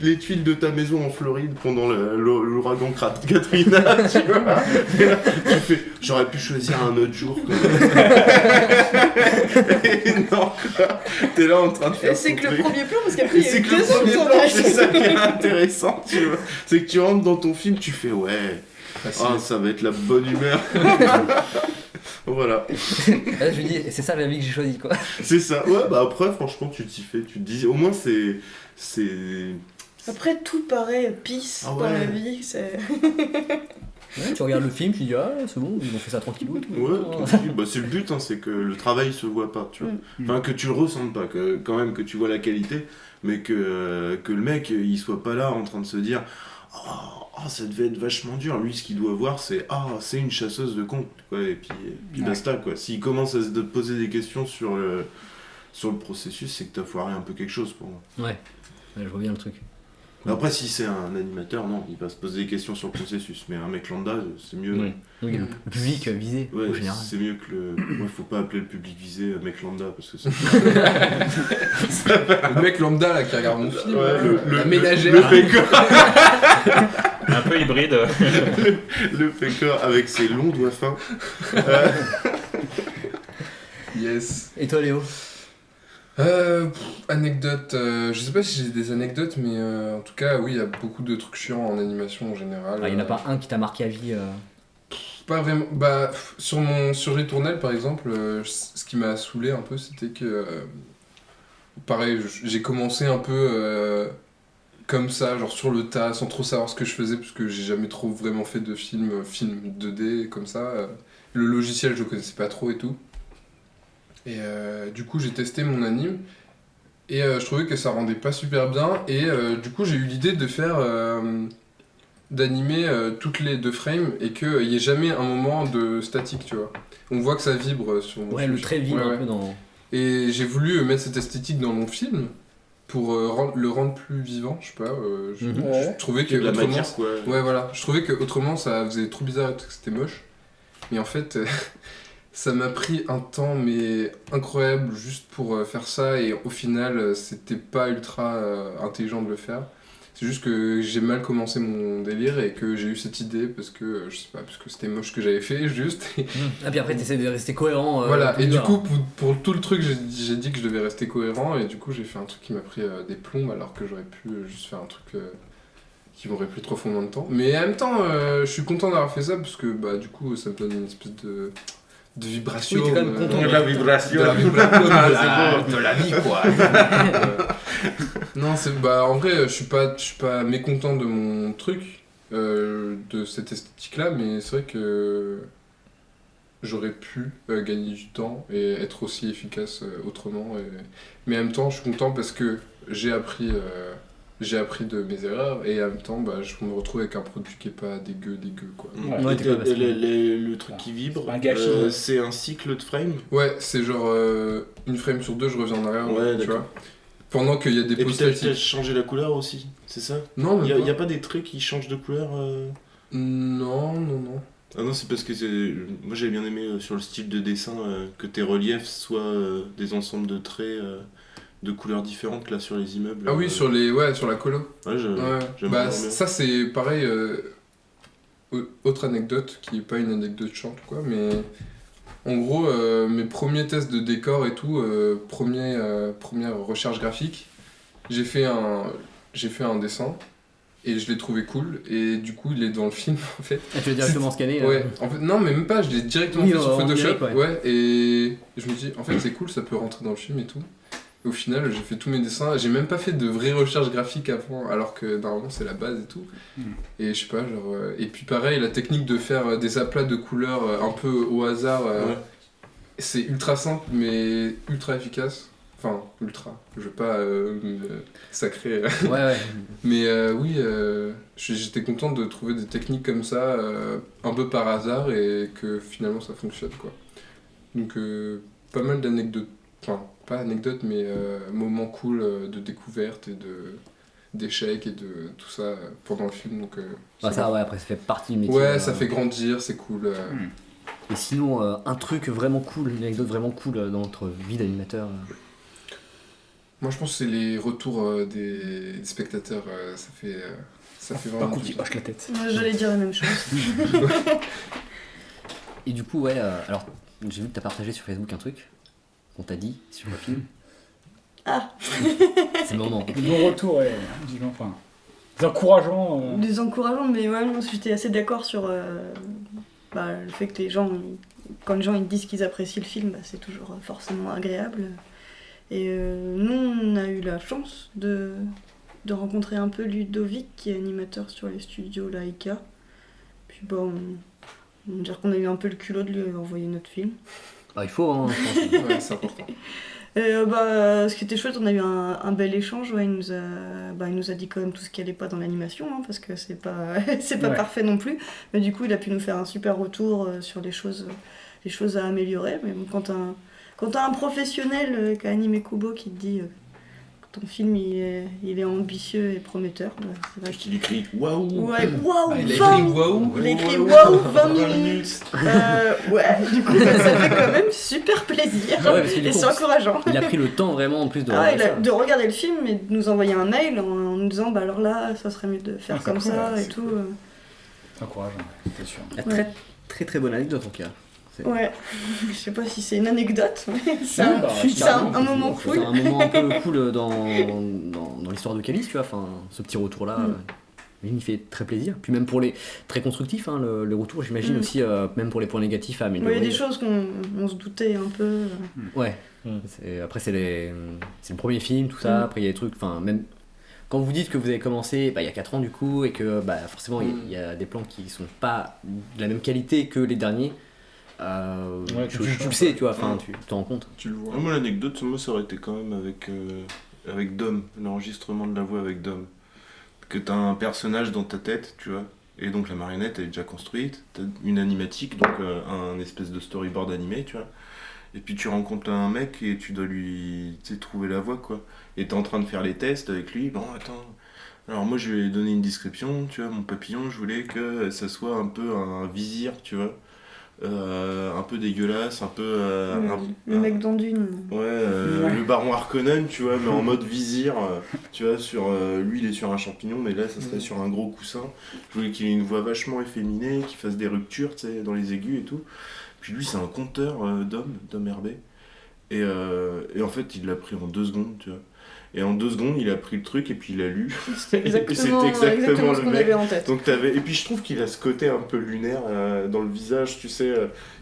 les tuiles de ta maison en Floride pendant l'ouragan Katrina, tu vois. Et là, tu fais, j'aurais pu choisir un autre jour, quoi. Et non, quoi. T'es là en train de faire Et c'est ton que le truc. premier plan, parce qu'après Et il y a c'est eu que le deux autres premier plan, tournages. c'est ça qui est intéressant, tu vois. C'est que tu rentres dans ton film, tu fais ouais, Facile. ah, ça va être la bonne humeur. Voilà, Là, je lui dis, c'est ça la vie que j'ai choisie, quoi. c'est ça. Ouais, bah après, franchement, tu t'y fais, tu te dis, au moins c'est. Après tout paraît peace Ah dans ouais. la vie, c'est... Ouais, tu regardes le film, tu dis, ah, c'est bon, ils ont fait ça tranquillou. et tout. Ouais, tranquille. Bah, c'est le but, hein, c'est que le travail se voit pas, tu vois. Enfin, que tu le ressentes pas, que, quand même que tu vois la qualité, mais que le mec, il soit pas là en train de se dire oh, ça devait être vachement dur. Lui, ce qu'il doit voir, c'est c'est une chasseuse de con, quoi, et puis Ouais. basta, quoi. S'il commence à se poser des questions sur le processus, c'est que t'as foiré un peu quelque chose pour moi. Ouais, je vois bien le truc. Mais après, si c'est un animateur, non, il va se poser des questions sur le processus, mais un mec lambda, c'est mieux. Oui. Oui, le public visé, Ouais, au général. c'est mieux que le. Ouais, faut pas appeler le public visé mec lambda parce que c'est. Le mec lambda là qui regarde mon film, la ménagère. Le pécor, Un peu hybride. le pécor avec ses longs doigts fins. Yes. Et toi, Léo? Anecdote, je sais pas si j'ai des anecdotes, mais en tout cas, oui, il y a beaucoup de trucs chiants en animation en général. Il n'y en a pas un qui t'a marqué à vie Pas vraiment. Bah, sur Ritournelle, par exemple, ce qui m'a saoulé un peu, c'était que. Pareil, j'ai commencé un peu comme ça, genre sur le tas, sans trop savoir ce que je faisais, puisque j'ai jamais trop vraiment fait de film 2D comme ça. Le logiciel, je connaissais pas trop et tout. Et du coup, j'ai testé mon anime. Et je trouvais que ça rendait pas super bien. Et du coup, j'ai eu l'idée de faire. D'animer toutes les 2 frames et qu'il n'y ait jamais un moment de statique, tu vois. On voit que ça vibre sur mon Ouais, film. le trait vibre Ouais, un ouais. peu dans. Et j'ai voulu mettre cette esthétique dans mon film pour le rendre plus vivant, je sais pas. Je trouvais que De la autrement, matière, quoi. ouais, voilà. Je trouvais que autrement ça faisait trop bizarre et que c'était moche. Mais en fait, ça m'a pris un temps mais incroyable juste pour faire ça et au final, c'était pas ultra intelligent de le faire. C'est juste que j'ai mal commencé mon délire et que j'ai eu cette idée parce que, je sais pas, parce que c'était moche ce que j'avais fait, juste. Ah, puis après, t'essaies de rester cohérent. Voilà, et du alors. coup, pour tout le truc, j'ai dit que je devais rester cohérent et du coup, j'ai fait un truc qui m'a pris des plombs alors que j'aurais pu juste faire un truc qui m'auraient pris 3 fois moins de temps. Mais en même temps, je suis content d'avoir fait ça parce que bah, du coup, ça me donne une espèce de vibration. Oui, t'es quand même content De la vibration. De la vibration, Ah, de la vie, quoi. Non, bah, en vrai, je suis pas mécontent de mon truc, de cette esthétique-là, mais c'est vrai que j'aurais pu gagner du temps et être aussi efficace autrement. Mais en même temps, je suis content parce que j'ai appris de mes erreurs et en même temps, bah, je me retrouve avec un produit qui est pas dégueu, quoi. Ouais, t'es pas parce que- Le truc qui vibre, un gâchis, c'est un cycle de frame. Ouais, c'est genre une frame sur 2, je reviens en arrière, Ouais, tu d'accord. vois. Pendant qu'il y a des Et puis posters t'as changé la couleur aussi, c'est ça? Non, même Y a pas. pas des traits qui changent de couleur Non. Ah non, c'est parce que moi j'avais bien aimé sur le style de dessin que tes reliefs soient des ensembles de traits de couleurs différentes que là sur les immeubles. Ah oui, sur la colo. Ouais, Ouais. j'aime Bah, bien. ça c'est pareil. Autre anecdote qui est pas une anecdote chiante quoi, mais en gros mes premiers tests de décor et tout, première recherche graphique, j'ai fait un dessin et je l'ai trouvé cool et du coup il est dans le film en fait. Ah, tu l'as directement scanné Ouais, en fait, non, mais même pas, je l'ai directement Oui, fait sur en Photoshop. numérique, Ouais, et je me dis, en fait, c'est cool, ça peut rentrer dans le film et tout. Et au final, j'ai fait tous mes dessins, j'ai même pas fait de vraie recherche graphique avant, alors que normalement c'est la base et tout. Et je sais pas, genre. Et puis pareil, la technique de faire des aplats de couleurs un peu au hasard, Ouais. c'est ultra simple, mais ultra efficace. Enfin, ultra. Je veux pas me sacrer. Ouais. Mais oui, j'étais content de trouver des techniques comme ça, un peu par hasard, et que finalement ça fonctionne, quoi. Donc pas mal d'anecdotes, enfin pas anecdotes, mais moments cool de découverte et d'échecs et de tout ça pendant le film. Donc, Bah, ça, ouais, après, ça fait partie du métier. ouais, ça fait grandir, c'est cool. Et sinon, un truc vraiment cool, une anecdote vraiment cool dans notre vie d'animateur. Moi je pense que c'est les retours des spectateurs, ça fait Par vraiment contre, du il bien. hoche la tête. J'allais dire la même chose. Et du coup, ouais, alors, j'ai vu que t'as partagé sur Facebook un truc qu'on t'a dit sur le film. Ah, C'est le moment. De bons retours, ouais, disons, enfin, des encourageants. des encourageants, mais ouais, moi j'étais assez d'accord sur le fait que les gens, quand les gens ils disent qu'ils apprécient le film, bah, c'est toujours forcément agréable. Et nous, on a eu la chance de rencontrer un peu Ludovic, qui est animateur sur les studios Laika. Puis bon, on va dire qu'on a eu un peu le culot de lui envoyer notre film. Bah, il faut, hein, je pense. Ouais, c'est important. Et ce qui était chouette, on a eu un bel échange. Ouais, il nous a dit quand même tout ce qui allait pas dans l'animation, hein, parce que c'est pas Ouais. parfait non plus. Mais du coup, il a pu nous faire un super retour sur les choses à améliorer. Mais bon, quand t'as un professionnel qui a animé Kubo qui te dit que ton film il est ambitieux et prometteur, bah, c'est vrai Qu'il écrit waouh. Ouais, waouh, Ah, il a 20 écrit waouh. il a écrit waouh, 20 minutes. Ouais, du coup, ça fait quand même super plaisir. Ouais, parce que du Et coup, c'est encourageant. Il a pris le temps vraiment en plus de Ah, regarder ça. de regarder le film et de nous envoyer un mail en nous disant bah alors là, ça serait mieux de faire Ah, comme c'est cool, ça ouais, et c'est tout. cool. C'est encourageant, c'est sûr. Ah, très, très très bonne anecdote en tout cas. Ouais, je sais pas si c'est une anecdote, mais c'est Non, un, bah, c'est un moment C'est cool. un moment un peu cool dans l'histoire de Calice, tu vois, enfin, ce petit retour-là. Il fait très plaisir. Puis même pour les très constructifs, hein, le retour, j'imagine aussi, même pour les points négatifs à Il améliorer. y a des choses qu'on se doutait un peu. Ouais. Après, c'est le premier film, tout ça. Après, il y a des trucs, enfin, même quand vous dites que vous avez commencé bah, il y a 4 ans du coup, et que bah, forcément, il y a des plans qui sont pas de la même qualité que les derniers. Ouais, tu tu le sais, tu vois, enfin, tu t'en rends compte. Tu le vois. Moi, l'anecdote, moi, ça aurait été quand même avec Dom, l'enregistrement de la voix avec Dom. Que t'as un personnage dans ta tête, tu vois, et donc la marionnette elle est déjà construite, t'as une animatique, donc un espèce de storyboard animé, tu vois, et puis tu rencontres un mec et tu dois lui, tu sais, trouver la voix, quoi, et t'es en train de faire les tests avec lui, bon, attends, alors moi je lui ai donné une description, tu vois, mon papillon, je voulais que ça soit un peu un vizir, tu vois, un peu dégueulasse, un peu... Le mec dans Dune. Ouais, le baron Harkonnen, tu vois, mais en mode vizir, tu vois, lui il est sur un champignon, mais là ça serait sur un gros coussin. Je voulais qu'il ait une voix vachement efféminée, qu'il fasse des ruptures, tu sais, dans les aigus et tout. Puis lui c'est un conteur Dom Herbet, et en fait il l'a pris en 2 secondes, tu vois. Et en 2 secondes, il a pris le truc et puis il a lu. C'était exactement exactement ce le qu'on mec. avait en tête. Donc et puis je trouve qu'il a ce côté un peu lunaire dans le visage, tu sais.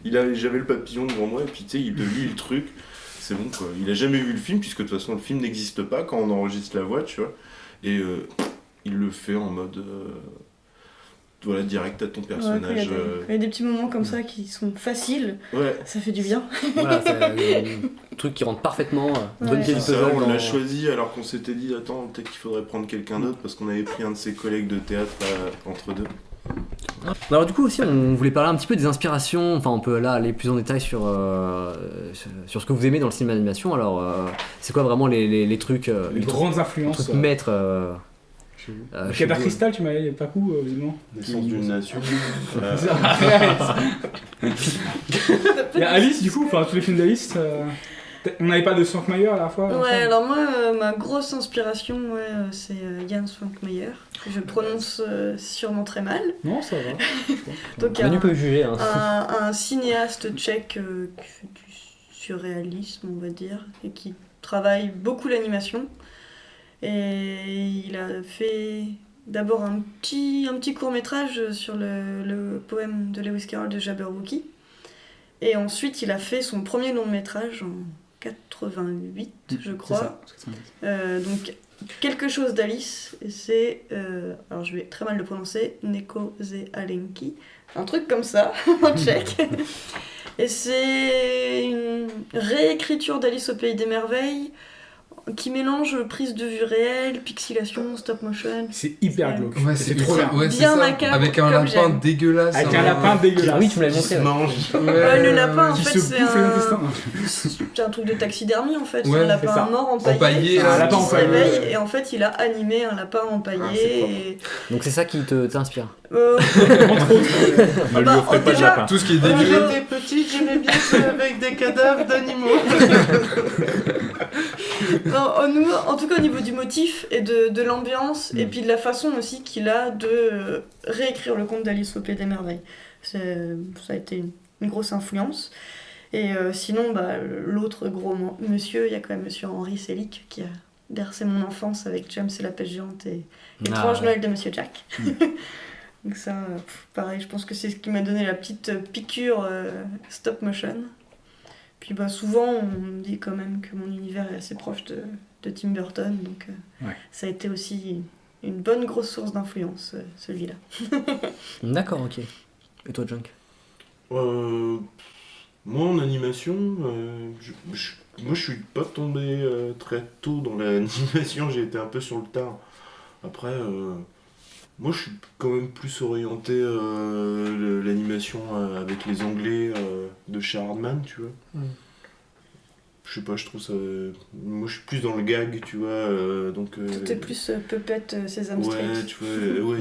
J'avais le papillon devant moi et puis tu sais, il te lit le truc. C'est bon quoi. Il a jamais vu le film puisque de toute façon le film n'existe pas quand on enregistre la voix, tu vois. Et il le fait en mode voilà, direct à ton personnage. Il y a des petits moments comme ça qui sont faciles, Ouais. ça fait du bien. Voilà, c'est un truc qui rentre parfaitement. Bonne Ouais. pièce du Ça, puzzle. on dans- l'a choisi alors qu'on s'était dit attends, peut-être qu'il faudrait prendre quelqu'un d'autre parce qu'on avait pris un de ses collègues de théâtre entre deux. Alors du coup aussi on voulait parler un petit peu des inspirations, enfin on peut là aller plus en détail sur ce que vous aimez dans le cinéma d'animation. Alors c'est quoi vraiment les trucs, Les grandes influences. trucs maîtres Chez vous. chez Cadar vous. Cristal, tu m'avais pas coup, visiblement. Naissance d'une nation. Il y a Alice, du coup, enfin tous les films d'Alice. On n'avait pas de Frank Mayer à la fois. Ouais, ensemble alors moi, ma grosse inspiration, c'est Jan Svankmajer, que je prononce sûrement très mal. Non, ça va. Donc Manu peut juger. Hein. un cinéaste tchèque qui fait du surréalisme, on va dire, et qui travaille beaucoup l'animation. Et il a fait d'abord un petit court-métrage sur le poème de Lewis Carroll de Jabberwocky. Et ensuite, il a fait son premier long-métrage en 88, je crois. C'est ça. Donc, quelque chose d'Alice, et c'est, alors je vais très mal le prononcer, Neko ze Alenki, un truc comme ça, en tchèque. Et c'est une réécriture d'Alice au Pays des Merveilles, qui mélange prise de vue réelle, pixilation, stop motion. C'est hyper glauque. Ouais, c'est trop bien. Ouais, c'est Bien ça. macabre, Avec un comme lapin j'aime. dégueulasse. Avec un lapin dégueulasse. Oui, tu me l'avais Qui montré. se ouais. mange. Ouais, le lapin, en Qui fait, se c'est bouffe l'intestin. c'est un truc de taxidermie en fait. Ouais, C'est un c'est lapin ça. mort Empaillé, empaillé, un lapin qui se empaillé. réveille et en fait il a animé un lapin empaillé. Ah, c'est propre. et... Donc c'est ça qui t'inspire. Entre autres. Ne lui bah, offrez pas de déjà- lapin. Tout ce qui est Quand dégueu. j'étais petite, j'aimais bien jouer avec des cadavres d'animaux. Non, en tout cas au niveau du motif et de l'ambiance et puis de la façon aussi qu'il a de réécrire le conte d'Alice au Pays des Merveilles. Ça a été une grosse influence. Et sinon, bah, l'autre gros monsieur, il y a quand même monsieur Henri Selick qui a bercé mon enfance avec James et la pêche géante et Étrange ouais. Noël de Monsieur Jack. Donc ça, pareil, je pense que c'est ce qui m'a donné la petite piqûre stop motion. Puis bah, souvent, on me dit quand même que mon univers est assez proche de Tim Burton, donc Ouais. ça a été aussi une bonne grosse source d'influence, celui-là. D'accord, ok. Et toi, Junk? Moi en animation, moi je suis pas tombé très tôt dans l'animation, j'ai été un peu sur le tard. Après, moi je suis quand même plus orienté l'animation avec les Anglais de chez Hardman, tu vois. Mm. Je sais pas, je trouve ça. Moi je suis plus dans le gag, tu vois. Donc, Tout est plus Puppet Sesame Street. Ouais, tu vois, ouais,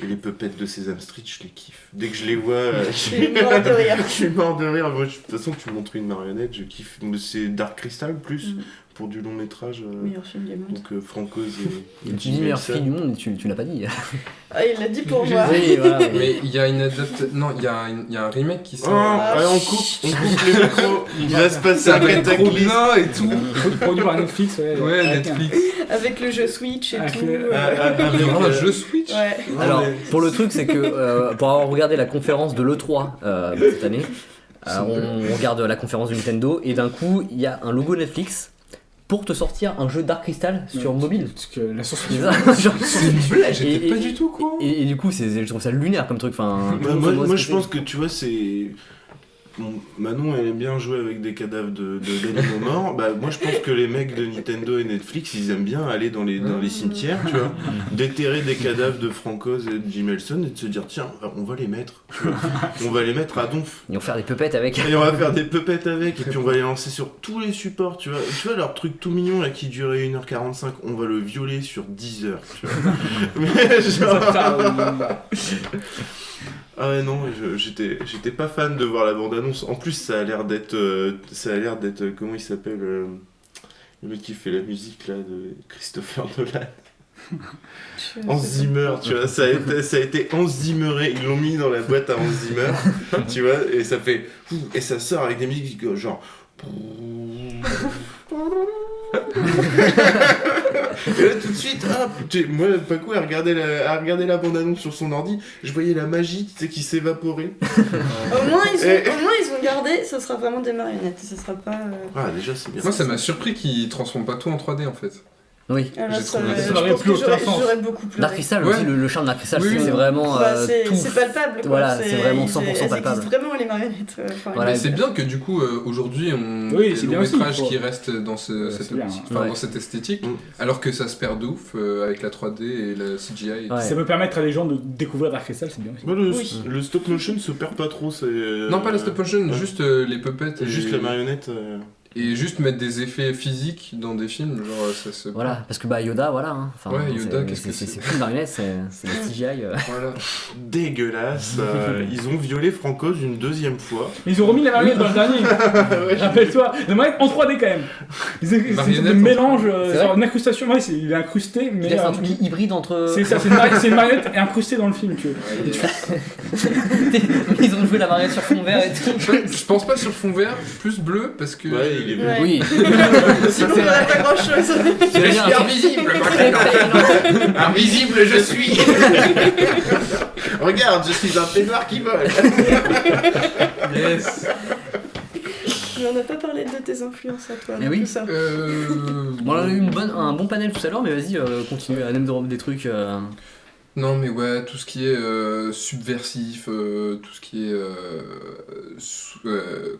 et les puppets de Sesame Street, je les kiffe. Dès que je les vois, Je suis mort de rire. je suis mort de rire. Moi, de toute façon, tu me montres une marionnette, je kiffe. Donc, c'est Dark Crystal plus pour du long métrage. Meilleur film du monde. Donc Francoz et Tu dis Jim meilleure Henson. fille du monde, tu l'as pas dit. Ah, il l'a dit pour moi. Oui, voilà. Mais il y a une adaptation. Non, il y a un remake qui Oh, sort. allez, on coupe les micros. Il va se passer Ça un va être trop cataclysme. bien et tout. Produit par Netflix, ouais. Ouais, avec un- Netflix. Avec le jeu Switch et Avec tout. le- Il y aura un jeu Switch. Ouais. Non, Alors, mais- pour le truc, c'est que pour avoir regardé la conférence de l'E3 cette année, on regarde la conférence de Nintendo et d'un coup, il y a un logo Netflix pour te sortir un jeu Dark Crystal sur mobile. Parce que la source C'est ça, genre- C'est une blague, j'étais Et- pas du tout quoi. et du coup, je trouve ça lunaire comme truc. Enfin, Moi, je pense que tu vois, c'est. Bon, Manon, elle aime bien jouer avec des cadavres d'animaux morts. Bah, moi, je pense que les mecs de Nintendo et Netflix, ils aiment bien aller dans les cimetières, tu vois, déterrer des cadavres de Francoz et de Jim Henson et de se dire, tiens, on va les mettre, tu vois. On va les mettre à donf. Ils vont faire des puppets avec. Et on va faire des puppets avec, et puis on va les lancer sur tous les supports, tu vois. Tu vois, leur truc tout mignon là qui durait 1h45, on va le violer sur 10 heures, tu vois. Mais genre. Ah ouais, non, j'étais pas fan de voir la bande-annonce. En plus, ça a l'air d'être. Comment il s'appelle le mec qui fait la musique là de Christopher Nolan. Hans Zimmer, tu vois, ça a été Hans Zimmeré. Ils l'ont mis dans la boîte à Hans Zimmer, tu vois, et ça fait. Et ça sort avec des musiques genre. Et là, tout de suite, moi, Paco a regardé la bande-annonce sur son ordi, je voyais la magie, tu sais, qui s'évaporait. Au moins, ils ont gardé, ce sera vraiment des marionnettes, ce sera pas... Ah, déjà, c'est bien. Moi, ça m'a surpris qu'ils transforment pas tout en 3D en fait. Oui. Ah, là, J'ai ça, trouvé- je ça n'aurait pense plus que aucun sens. j'aurais beaucoup pleuré. Dark Crystal Ouais. aussi, le charme de Dark Crystal, Oui, c'est oui. vraiment Bah, tout. c'est palpable, quoi. Voilà, c'est vraiment 100% elles palpable. existent vraiment, les marionnettes. Voilà. Mais c'est bien que du coup, aujourd'hui, on Oui, ait c'est des bien longs aussi, métrages faut- qui restent dans, c'est bien, ouais. dans cette esthétique, Mm. alors que ça se perd de ouf avec la 3D et la CGI. Ouais. Ça peut permettre à les gens de découvrir Dark Crystal, c'est bien aussi. Moi, Oui. le stop motion se perd pas trop, c'est... Non, pas la stop motion, ouais. juste les puppets. C'est juste la marionnette. Et juste mettre des effets physiques dans des films, genre ça se. Voilà, parce que bah Yoda, voilà. Hein. Enfin, Ouais, Yoda, qu'est-ce que c'est c'est plus une marionnette, c'est la CGI. Voilà. Dégueulasse. Ils ont violé Francoz une deuxième fois. Mais ils ont remis la marionnette dans le dernier. Rappelle-toi, la marionnette en 3D quand même. C'est une sorte de Marionnette en mélange, 3D. C'est genre vrai une incrustation. Ouais, il est incrusté, mais. C'est un truc hybride entre. C'est ça, c'est une marionnette incrustée dans le film, tu vois. Ils ont joué la marionnette sur fond vert et tout. Je pense pas sur fond vert, plus bleu, parce que. Ouais, il est bleu. Ouais. Oui. Sinon, il n'y aurait pas grand-chose. Je suis invisible, invisible je suis. Regarde, je suis un peignoir qui vole. Yes. Mais on n'a pas parlé de tes influences à toi, Eh dans oui. tout ça. Bon, on a eu un bon panel tout à l'heure, mais vas-y, continue à name drop des trucs. Non mais ouais, tout ce qui est subversif, tout ce qui est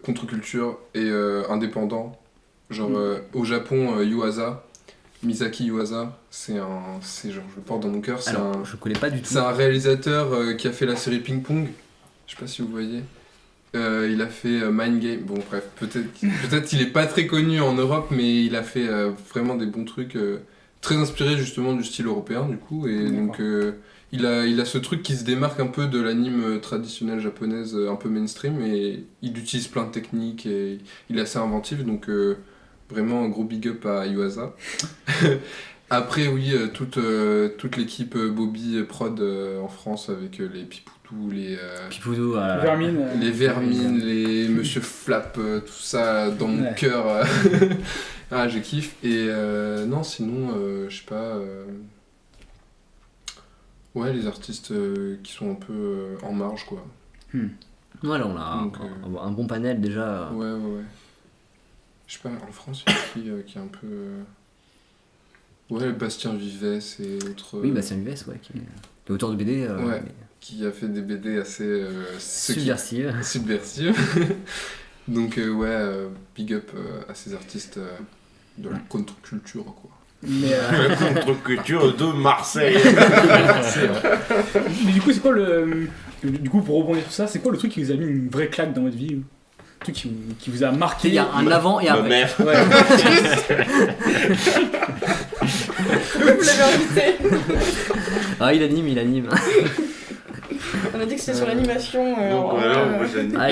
contre-culture et indépendant. Genre au Japon, Yuasa, Misaki Yuasa, c'est genre je le porte dans mon cœur, Alors, je connais pas du tout. c'est un réalisateur qui a fait la série Ping Pong, je sais pas si vous voyez. Il a fait Mind Game, bon bref, peut-être il est pas très connu en Europe, mais il a fait vraiment des bons trucs, très inspirés justement du style européen du coup, et donc il a ce truc qui se démarque un peu de l'anime traditionnelle japonaise, un peu mainstream, et il utilise plein de techniques, et il est assez inventif, donc vraiment un gros big up à Yuasa. Après oui, toute l'équipe Bobby Prod en France avec les Pipoudou, les Pipoudou, voilà. Vermine. les Vermines, les Monsieur Flap, tout ça dans mon Ouais. cœur. Ah, je kiffe. Et non, sinon, je sais pas. Ouais, les artistes qui sont un peu en marge, quoi. Voilà, on a Donc, un bon panel déjà. Ouais. Je sais pas, en France, il y a qui est un peu. Ouais, Bastien Vivès et autres. Oui, bah c'est un US, ouais, qui est auteur de BD. Ouais. mais Qui a fait des BD assez. subversive. Subversive. Donc, big up à ces artistes de la contre-culture, quoi. Mais, Contre-culture de Marseille. mais du coup, c'est quoi le. Du coup, pour rebondir sur ça, c'est quoi le truc qui vous a mis une vraie claque dans votre vie? Le truc qui vous a marqué? Il y a un avant et un Ma après. mère. Ouais. Vous l'avez invité. Ah, il anime. On a dit que c'était sur l'animation. Donc alors, voilà, moi j'ai Ah,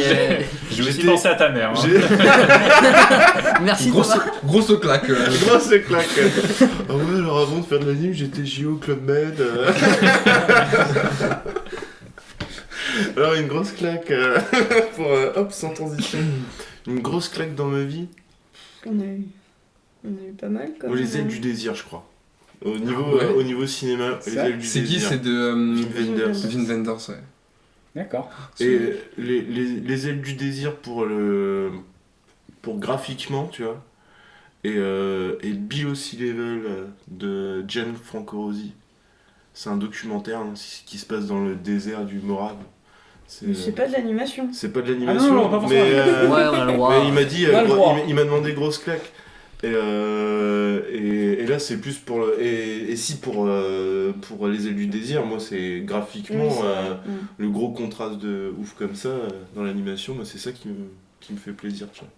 J'ai aussi pensé à ta mère. Hein. Merci Grosse, Thomas. grosse claque. Grosse claque. Ah ouais, alors avant de faire de l'anime, j'étais JO Club Med. Alors une grosse claque pour hop sans transition. Une grosse claque dans ma vie. on a eu pas mal, quand Moi, même. les ailes du désir, je crois. Au niveau, Ouais. au niveau cinéma, les Ça, ailes du C'est qui? désir. C'est de Vin Wenders. Vin Wenders, ouais. D'accord. Et les ailes du désir pour graphiquement, tu vois. Et Below Sea Level de Gianfranco Rosi. C'est un documentaire qui se passe dans le désert du Morave. Mais c'est pas de l'animation. C'est pas de Ah non, l'animation, non, pas forcément. mais, Ouais, on a le droit. mais il m'a dit, On a le droit. il m'a demandé grosse claque. Et là c'est plus pour et si pour les ailes du désir, moi c'est graphiquement Oui, c'est vrai. le gros contraste de ouf comme ça dans l'animation, moi c'est ça qui me fait plaisir, tu vois.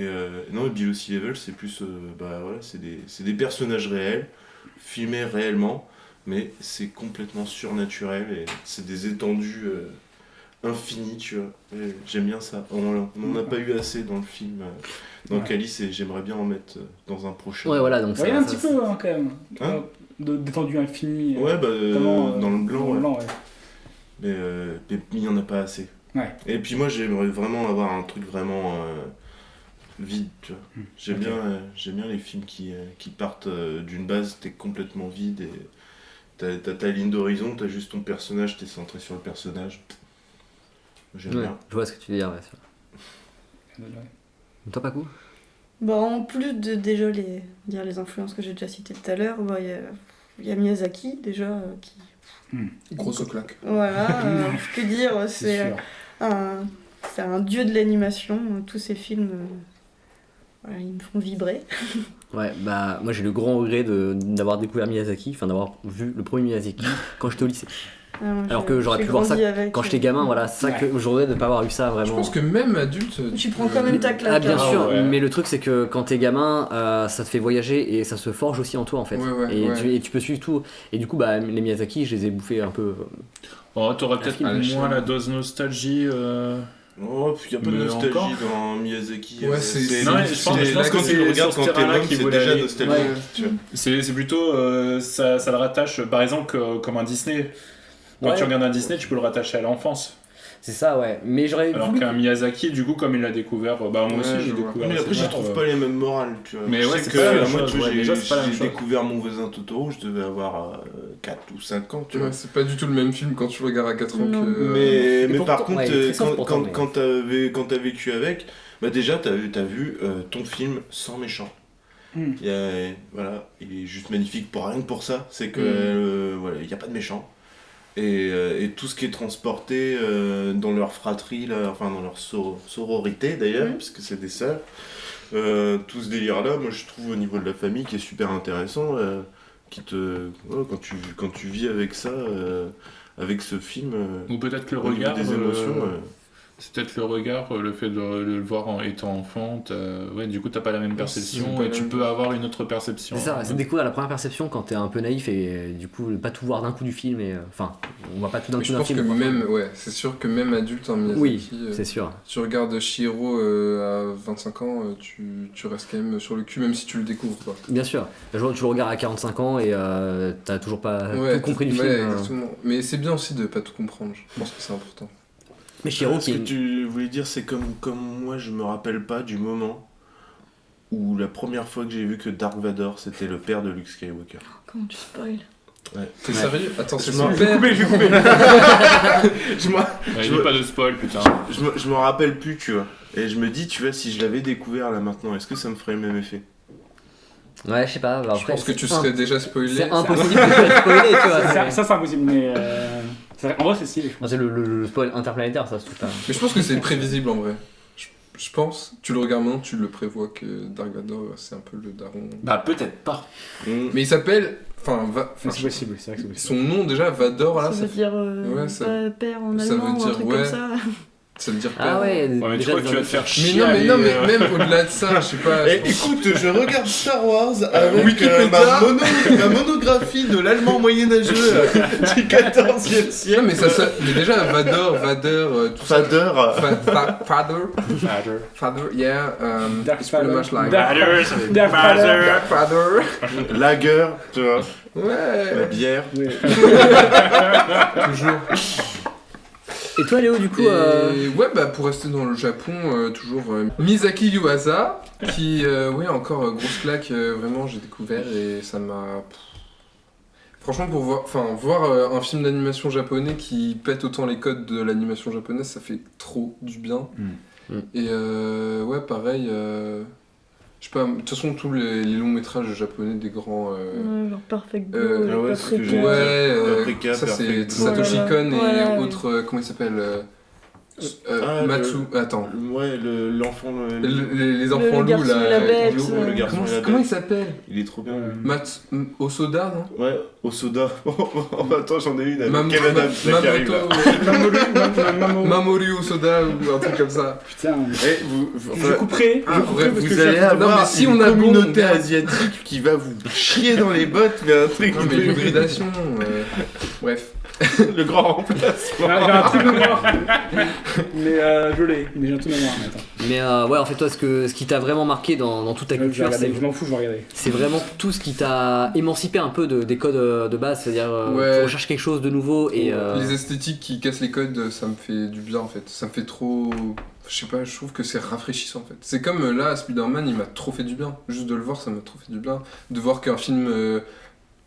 Et non, Below Sea Level c'est plus bah voilà, c'est des personnages réels filmés réellement, mais c'est complètement surnaturel et c'est des étendues infinies, tu vois. Et j'aime bien ça. On n'en a pas eu assez dans le film. Dans Ouais. Calice, et j'aimerais bien en mettre dans un prochain. Ouais, voilà, donc Ouais, ça. un ça- petit peu hein, quand même. Hein Détendu infini. Ouais, bah, notamment, dans le blanc, dans ouais. le blanc, ouais. Mais il n'y en a pas assez. Ouais. Et puis moi, j'aimerais vraiment avoir un truc vraiment vide, tu vois. J'aime bien les films qui partent d'une base, t'es complètement vide et t'as ta ligne d'horizon, t'as juste ton personnage, t'es centré sur le personnage. J'aime Ouais, bien. je vois ce que tu veux dire. Ouais. Toi, Paco? Bah, en plus de déjà les influences que j'ai déjà citées tout à l'heure, bah, y a Miyazaki déjà qui... Grosse claque. Voilà, que dire, c'est un dieu de l'animation. Tous ces films, voilà, ils me font vibrer. Ouais, bah moi j'ai le grand regret d'avoir découvert Miyazaki, enfin d'avoir vu le premier Miyazaki quand j'étais au lycée. Alors que j'aurais pu voir ça quand j'étais gamin, voilà, c'est ça que je regrette de ne pas avoir eu ça vraiment. Je pense que même adulte. Tu prends quand même ta claque. Ah bien sûr, ouais. mais le truc c'est que quand t'es gamin, ça te fait voyager et ça se forge aussi en toi en fait. Et tu peux suivre tout. Et du coup, bah, les Miyazaki, je les ai bouffés un peu. Oh, t'aurais peut-être moins la dose nostalgie. Oh, il y a pas de Mais nostalgie encore dans Miyazaki. Ouais, c'est Non, je pense quand que tu le c'est regardes sur ce quand t'es terrain môme, qu'il c'est voulait déjà aller. nostalgique. Ouais. Tu vois. C'est plutôt ça le rattache par exemple comme un Disney. Quand tu regardes un Disney, tu peux le rattacher à l'enfance. C'est ça, ouais. Mais j'aurais Alors voulu... qu'un Miyazaki, du coup, comme il l'a découvert, bah moi aussi j'ai découvert. Mais après, je trouve pas les mêmes morales, tu vois. Mais je ouais, sais c'est pas la même moi, chose, tu vois, ouais, déjà, c'est pas la même j'ai chose. découvert Mon voisin Totoro, je devais avoir 4 ou 5 ans, tu vois. Ouais, c'est pas du tout le même film quand tu le regardes à 4 ans Non. que. Mais par pourtant, contre, ouais, il est très soft pourtant, mais- quand t'as vécu avec, bah déjà t'as vu ton film sans méchant. Voilà, il est juste magnifique pour rien que pour ça, c'est que voilà, il y a pas de méchant. Et tout ce qui est transporté dans leur fratrie, là, enfin dans leur sororité d'ailleurs, puisque c'est des sœurs, tout ce délire-là, moi je trouve au niveau de la famille qui est super intéressant, quand tu vis avec ça, avec ce film, Ou peut-être le au niveau regard. des émotions. C'est peut-être le regard, le fait de le voir en étant enfant. Ouais, du coup, t'as pas la même perception pas et la tu même peux avoir une autre perception. C'est ça, c'est découvrir la première perception quand t'es un peu naïf et du coup pas tout voir d'un coup du film et enfin on voit pas tout d'un Mais coup je d'un pense film. que quoi. même, ouais, c'est sûr que même adulte en Miyazaki, Oui, c'est sûr. tu regardes Chihiro à 25 ans, tu restes quand même sur le cul, même si tu le découvres, quoi. Bien sûr. Tu le regardes à 45 ans et t'as toujours pas tout compris du ouais, film. exactement. Mais c'est bien aussi de pas tout comprendre, je pense que c'est important. Mais Chihiro Ce que tu voulais dire, c'est comme moi, je me rappelle pas du moment où la première fois que j'ai vu que Dark Vador c'était le père de Luke Skywalker. Comment tu spoil? T'es sérieux? Attends, c'est Je m'en- super. je vais couper. Il n'y a pas de spoil, putain. Je m'en rappelle plus, tu vois. Et je me dis, tu vois, si je l'avais découvert là maintenant, est-ce que ça me ferait le même effet? Ouais, je sais pas. Bah, Je après, pense que c'est tu serais déjà spoilé. C'est impossible de te spoiler, tu vois. Ça, c'est impossible, mais. En vrai, c'est stylé. Non, c'est le spoil interplanétaire, ça, c'est tout ça. Mais je pense que c'est prévisible en vrai. Je pense, tu le regardes maintenant, tu le prévois que Dark Vador, c'est un peu le daron. Bah, peut-être pas. Mais il s'appelle. Enfin, C'est possible, c'est vrai que c'est possible. son nom déjà, Vador, là, Ça veut dire ouais, ça- père en ça allemand veut ou un dire, truc ouais. comme ça. ça veut dire Ah père. ouais, Ouais, mais tu déjà, crois que tu vas te faire Mais chier. non, aller, mais même au-delà de ça, je sais pas. je pense- Écoute, je regarde Star Wars avec Wikipédia. ma monographie de l'allemand moyenâgeux du 14e Non, siècle. mais mais déjà, Vador, tout ça. Fader. Father, yeah. Dark it's pretty Father. much like Dark Dark Father. Dark Father. Lager, tu vois. La Ouais. bière. Toujours. Et toi, Léo, du coup. Et ouais, bah pour rester dans le Japon, toujours Misaki Yuasa, qui, ouais, encore grosse claque, vraiment, j'ai découvert et ça m'a. Franchement, pour voir un film d'animation japonais qui pète autant les codes de l'animation japonaise, ça fait trop du bien. Et ouais, pareil, je sais pas, de toute façon, tous les longs métrages japonais des grands. Genre Perfect euh, Blue, ouais, avec c'est ce que Paprika. j'ai- Ouais, ça c'est Perfect. Satoshi Voilà. Kon et Ouais. autres, comment il s'appelle Matsu, attends. Ouais, l'enfant. Les enfants Le loups garçon là. et la bête, le garçon et la Comment il bête. s'appelle Il est trop bien. Osoda, non Ouais, au soda. Attends, j'en ai une avec Mam- Kevin Adams là, qui arrive là. Mamoru Osoda ou un truc comme ça. Putain, Eh, je couperai. Ah, Je couperai bref, parce que Vous je allez suis un peu- Non, avoir mais si une on a communauté bon, asiatique qui va vous chier dans les bottes, mais un truc Non mais de- l'hybridation, bref. Le grand remplacement. J'ai un truc de mémoire. Mais je l'ai. Mais j'ai un truc de mémoire. Attends. Mais ouais, en fait, toi, ce qui t'a vraiment marqué dans toute ta Je vais culture, regarder, je m'en fous, je vais regarder. c'est vraiment tout ce qui t'a émancipé un peu des codes de base. C'est-à-dire, Ouais. tu recherches quelque chose de nouveau et. Les esthétiques qui cassent les codes, ça me fait du bien en fait. Ça me fait trop. Je sais pas, je trouve que c'est rafraîchissant en fait. C'est comme là, Spider-Man, il m'a trop fait du bien. Juste de le voir, ça m'a trop fait du bien. De voir qu'un film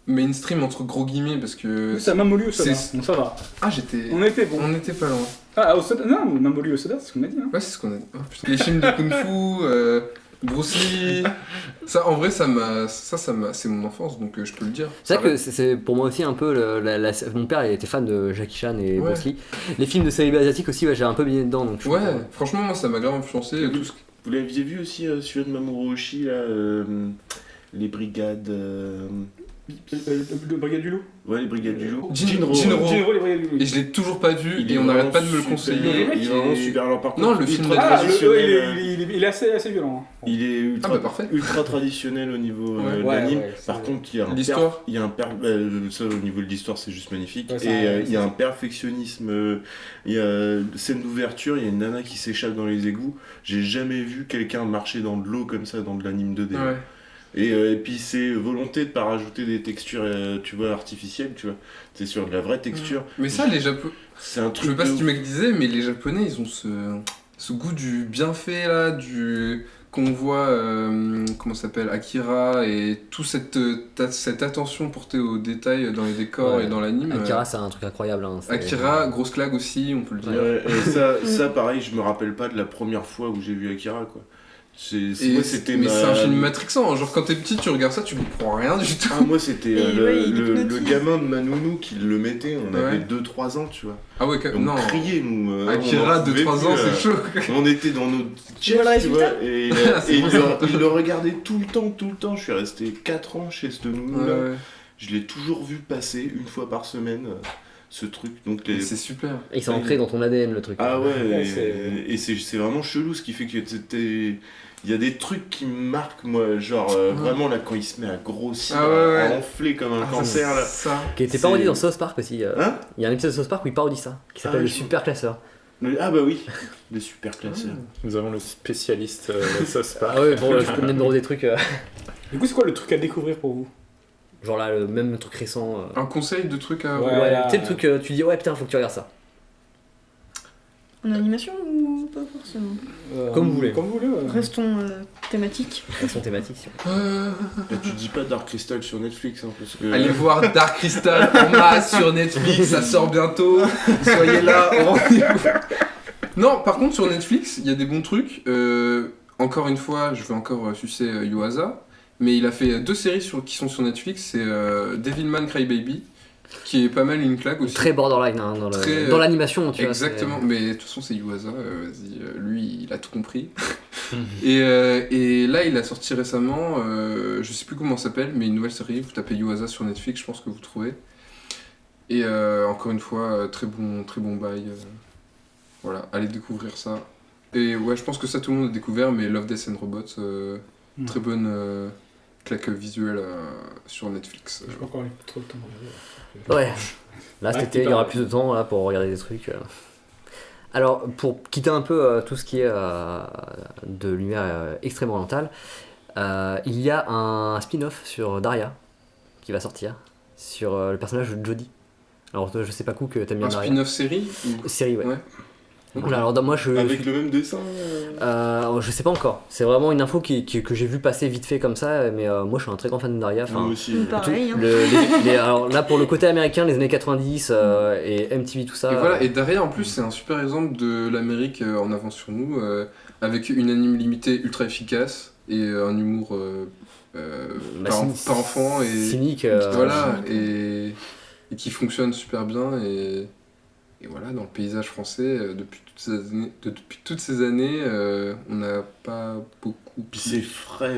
mainstream, entre gros guillemets, parce que. Ça m'a mollu au soda. c'est- Donc ça va. Ah, j'étais. On était bon. On était pas loin. Ah, au soda. Non, m'a mollu au soda, c'est ce qu'on a dit. Hein. Ouais, c'est ce qu'on a dit. Oh, putain. Les films de Kung Fu, Bruce Lee. Ça, en vrai, ça m'a. C'est mon enfance, donc je peux le dire. C'est vrai que c'est pour moi aussi un peu. Mon père il était fan de Jackie Chan et Ouais. Bruce Lee. Les films de célébrités asiatiques aussi, ouais, j'ai un peu baigné dedans. Donc je Ouais, comprends. franchement, moi, ça m'a grave influencé. Tout ce... Vous l'aviez vu aussi, celui de Mamoru Oshii, là, les brigades. Le Brigade du Loup. Ouais, les brigades du loup. Jinro. Jinro, les Brigades du Loup. Et je l'ai toujours pas vu, Il et est on n'arrête vraiment pas de me le super- conseiller. Il est vraiment super. Alors, par Non, contre, le film ultra Ah, traditionnel. il est assez violent. Hein. Il est ultra, Ah, bah, parfait. ultra traditionnel au niveau Ouais. de Ouais, l'anime. ouais, Par c'est- contre, il y a un L'histoire. il y a un ça au niveau de l'histoire, c'est juste magnifique. Ouais, ça, et il y a ça, un perfectionnisme. Il y a scène d'ouverture, il y a une nana qui s'échappe dans les égouts. J'ai jamais vu quelqu'un marcher dans de l'eau comme ça dans de l'anime 2D. Ouais. Et puis c'est volonté de pas rajouter des textures, tu vois, artificielles, tu vois. C'est sur de la vraie texture. Mais ça, les Japonais. C'est un Je truc. sais pas de si tu ouf. me disais, mais les Japonais, ils ont ce goût du bienfait là, qu'on voit, comment ça s'appelle, Akira, et toute cette attention portée aux détails dans les décors Ouais. et dans l'anime. Akira, c'est un truc incroyable. Hein, c'est- Akira, grosse claque aussi, on peut le dire. Ouais, et ça, pareil, je me rappelle pas de la première fois où j'ai vu Akira, quoi. Moi, c'était Mais ma- c'est un film matrixant, genre quand t'es petit, tu regardes ça, tu comprends rien du tout. Ah, moi, c'était Et ouais, il le hypnotise. gamin de Manounou qui le mettait, on Ouais. avait 2-3 ans, tu vois. Ah ouais, Et on non. criait, nous. Akira, on en de pouvait 3 plus, ans, c'est chaud. On était dans notre Tu vois le chest, tu vois, résultat et, C'est et bon, il le regardait tout le temps. Je suis resté 4 ans chez ce nounou-là. Ouais, ouais. Je l'ai toujours vu passer une fois par semaine, ce truc. Donc Et les... c'est super. Et il s'est ancré dans ton ADN le truc. Ah ouais, Ouais, et c'est vraiment chelou, ce qui fait que il y a des trucs qui me marquent, moi, genre vraiment là quand il se met à grossir, Ah ouais, à ouais. enfler comme un Ah, cancer là. Ça. Qui a été C'est- parodié dans South Park aussi. Hein Il y a un épisode de South Park où il parodie ça, qui s'appelle Ah, le je- Super Classeur. Ah bah oui, les super classeurs. Nous avons le spécialiste sauce park. Ah ouais, bon, je peux même demander des trucs. Du coup, c'est quoi le truc à découvrir pour vous? Genre là, le même truc récent. Un conseil de trucs à. Ouais. Ouais, tu sais, le truc, tu dis ouais, putain, faut que tu regardes ça. En animation ou pas forcément? Comme vous voulez. Comme vous voulez, ouais. Restons thématiques. Elles sont thématiques. si on- Et tu dis pas Dark Crystal sur Netflix, hein, parce que... Allez voir Dark Crystal en masse sur Netflix, ça sort bientôt. Soyez là au rendez-vous. Non, par contre, sur Netflix, il y a des bons trucs. Encore une fois, je vais encore sucer Yuasa. Mais il a fait 2 séries qui sont sur Netflix. C'est Devilman Crybaby, qui est pas mal une claque aussi. Très borderline hein, Très, dans l'animation, tu vois. Exactement, mais de toute façon c'est Yuasa, vas-y, lui il a tout compris. et là il a sorti récemment, je sais plus comment ça s'appelle, mais une nouvelle série, vous tapez Yuasa sur Netflix, je pense que vous trouvez. Et encore une fois, très bon bail. Voilà, allez découvrir ça. Et ouais, je pense que ça tout le monde a découvert, mais Love, Death and Robots, très bonne claque visuelle sur Netflix. Je peux encore aller trop de temps. Ouais. Là, cet Ouais, été, il y aura plus de temps là, pour regarder des trucs. Alors, pour quitter un peu tout ce qui est de l'univers extrêmement oriental, il y a un spin-off sur Daria qui va sortir, sur le personnage de Jodie. Alors, toi, je sais pas que t'aimes bien Un Daria. spin-off série ou... Série, ouais. Ouais. Voilà, alors, moi, Avec le même dessin je sais pas encore. C'est vraiment une info que j'ai vu passer vite fait comme ça, mais moi, je suis un très grand fan de Daria. Enfin, Moi aussi. Pareil. Hein. alors là, pour le côté américain, les années 90 et MTV, tout ça. Et voilà, et Daria en plus c'est un super exemple de l'Amérique en avance sur nous, avec une anime limitée ultra efficace et un humour par enfant et cynique. voilà et qui fonctionne super bien et voilà dans le paysage français depuis toutes ces années on n'a pas beaucoup. Puis c'est frais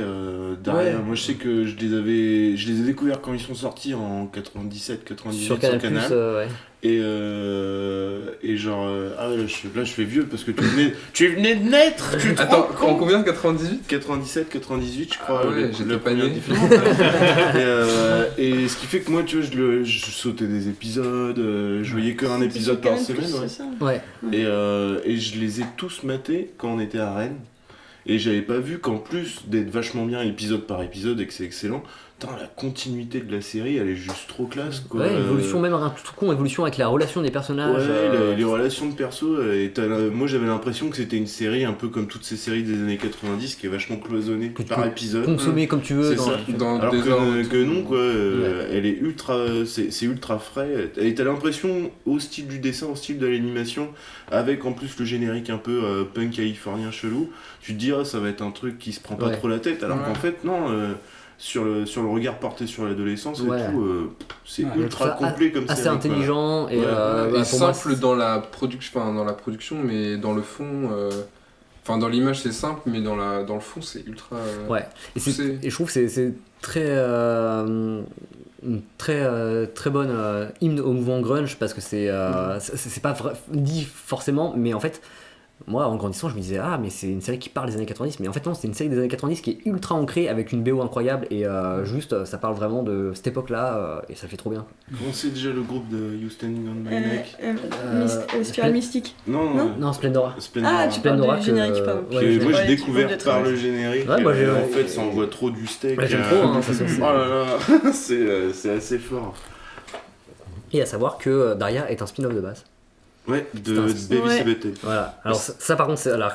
derrière. Ouais. Moi je sais que je les ai découverts quand ils sont sortis en 97, 98 sur Canal+, ouais. Et genre, ah ouais, là je fais vieux parce que tu venais de naître. Tu te Attends, rends en compte combien 98 97, 98 je crois. Ah ouais, j'étais la pas première né. diffusion. Et ce qui fait que moi tu vois je sautais des épisodes, je voyais qu'un C'était épisode sur par Canal+, semaine. Ouais. c'est ça. Ouais. Et je les ai tous matés quand on était à Rennes. Et j'avais pas vu qu'en plus d'être vachement bien épisode par épisode et que c'est excellent, la continuité de la série elle est juste trop classe quoi. Ouais, évolution même un tout con, évolution avec la relation des personnages. Ouais, les relations de perso, moi j'avais l'impression que c'était une série un peu comme toutes ces séries des années 90 qui est vachement cloisonnée Que tu par peux épisode. consommer comme tu veux. C'est Dans ça. Dans Alors des ordres, que non quoi, Ouais. elle est ultra, c'est ultra frais. Et t'as l'impression au style du dessin, au style de l'animation, avec en plus le générique un peu punk californien chelou, tu te dis ça va être un truc qui se prend pas Ouais. trop la tête. Alors Ouais. qu'en fait non. Sur le regard porté sur l'adolescence Ouais. et tout, c'est Ouais. ultra Ça, complet comme assez série, quoi. intelligent et, Ouais. et pour moi, simple dans la production, mais dans le fond, enfin dans l'image c'est simple, mais dans le fond c'est ultra. Ouais. Et, poussé. et je trouve que c'est très une très bonne hymne au mouvement grunge parce que c'est pas dit forcément, mais en fait moi en grandissant je me disais mais c'est une série qui parle des années 90, mais en fait non, c'est une série des années 90 qui est ultra ancrée avec une BO incroyable et juste ça parle vraiment de cette époque là et ça fait trop bien. Comment c'est déjà le groupe de You Standing on My Neck? Spirale Mystique. Non, Non, Splendora. Splendora. Ah, tu parles Splendora du que- générique, pardon. ouais, Que je- moi j'ai Ouais, qui découvert manque de par travail. le générique. Ouais, moi, j'ai- en fait, ça envoie trop du steak. Ouais, j'aime trop, ça, c'est- Oh là là, c'est assez fort. Et à savoir que Daria est un spin-off de base. Ouais, de Putain, Baby ouais. Sabaté. Voilà. Alors ça par contre c'est alors,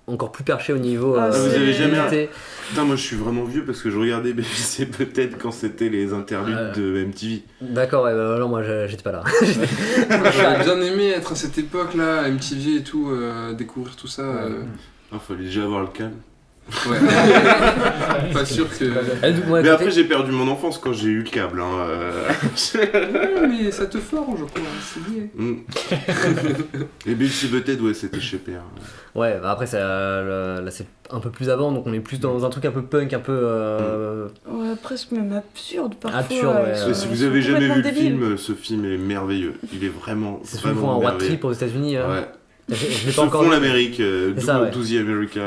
encore plus perché au niveau. Ah, vous avez jamais- qualité. Putain, moi je suis vraiment vieux parce que je regardais Baby peut-être quand c'était les interludes de MTV. D'accord, ouais, non, moi j'étais pas là. J'aurais bien aimé être à cette époque là, MTV et tout, découvrir tout ça. Ah, fallait déjà avoir le calme. Ouais. Pas sûr que. Ouais, Mais après j'ai perdu mon enfance quand j'ai eu le câble. Ouais, mais ça te forge, quoi, c'est lié. Et Baby peut-être, ouais, c'était chez Père. Ouais, bah après là c'est un peu plus avant, donc on est plus dans un truc un peu punk, un peu. Ouais, presque même absurde parfois. Absurde, ouais. Parce que si Ils vous sont avez jamais vu le complètement débiles. film, ce film est merveilleux. Il est vraiment. C'est ceux qui font un vraiment road merveilleux. trip aux États-Unis. Ouais. Je l'ai Ce pas encore fond vu. l'Amérique, C'est ça, ouais. 12 America,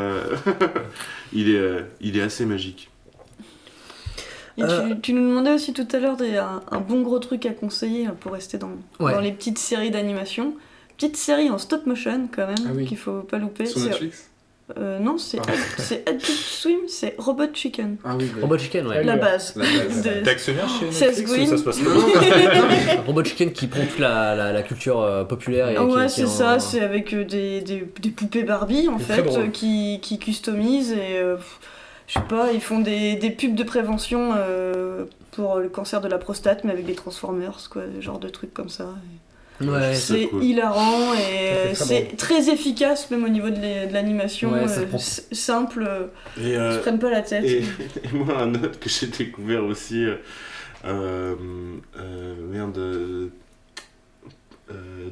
il est assez magique. Et tu nous demandais aussi tout à l'heure un bon gros truc à conseiller pour rester dans les petites séries d'animation. Petite série en stop motion quand même, Ah oui. qu'il faut pas louper. Sur Netflix. Non, c'est Adult Swim, c'est Robot Chicken. Ah oui, Robot Chicken, ouais. La base. La base. De- T'es actionnaire chez C'est Netflix ou Asgwin. ça se passe Non, comment non, Robot Chicken qui prend toute la culture populaire et Ouais, qui c'est en- ça, c'est avec des poupées Barbie en C'est très fait, drôle. qui customisent et je sais pas, ils font des pubs de prévention pour le cancer de la prostate, mais avec des Transformers, quoi, ce genre de trucs comme ça. Ouais, C'est cool. hilarant Ça et fait très c'est très efficace, même au niveau de l'animation, Ouais, ça prend- simple, Et, ils se prennent pas la tête. et moi, un autre que j'ai découvert aussi,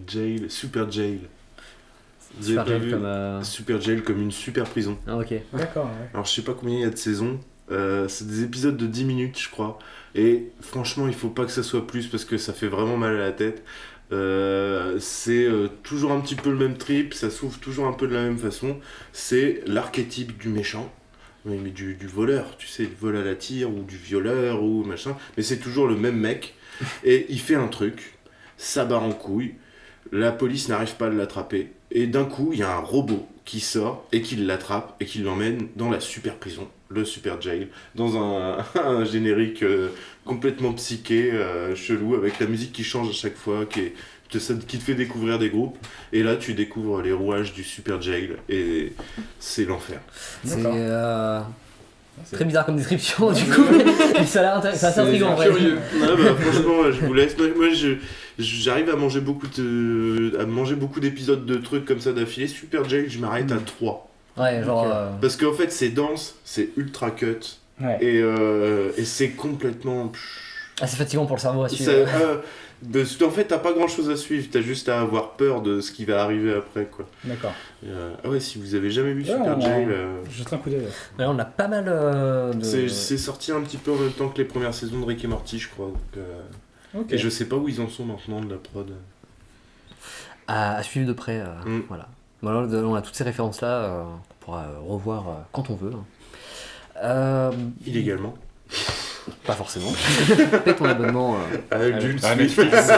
Jail, Super Jail. Vous avez Super pas Jail vu comme. Super Jail comme une super prison. Ah, ok. D'accord, ouais. Alors je sais pas combien il y a de saisons, c'est des épisodes de 10 minutes je crois, et franchement il faut pas que ça soit plus parce que ça fait vraiment mal à la tête. C'est toujours un petit peu le même trip, ça s'ouvre toujours un peu de la même façon, c'est l'archétype du méchant, oui, mais du voleur, tu sais, du vol à la tire ou du violeur ou machin, mais c'est toujours le même mec, et il fait un truc, ça barre en couille, la police n'arrive pas à l'attraper, et d'un coup il y a un robot qui sort et qui l'attrape et qui l'emmène dans la super prison, le super jail, dans un générique complètement psyché, chelou, avec la musique qui change à chaque fois, qui te fait découvrir des groupes, et là tu découvres les rouages du super jail, et c'est l'enfer. C'est D'accord. très bizarre comme description du coup, mais ça a l'air intéressant, c'est assez intriguant en vrai. Curieux. Ah bah, franchement, je vous laisse. Moi, j'arrive à manger beaucoup d'épisodes de trucs comme ça d'affilée. Super Jail, je m'arrête à 3. Ouais, genre. Ok. Parce qu'en fait, c'est dense, c'est ultra cut, Ouais. et c'est complètement. Assez fatigant pour le cerveau à Ça- suivre. en fait, t'as pas grand chose à suivre, t'as juste à avoir peur de ce qui va arriver après, quoi. D'accord. Ah ouais, si vous avez jamais vu Ouais, Super on- Jail, Je jette un coup d'œil. Ouais, on a pas mal de. c'est sorti un petit peu en même temps que les premières saisons de Rick et Morty, je crois. Donc, Ok. et je sais pas où ils en sont maintenant de la prod. à suivre de près. Voilà. Voilà, on a toutes ces références-là qu'on pourra revoir quand on veut. Illégalement. Pas forcément. Paie ton abonnement. À Netflix.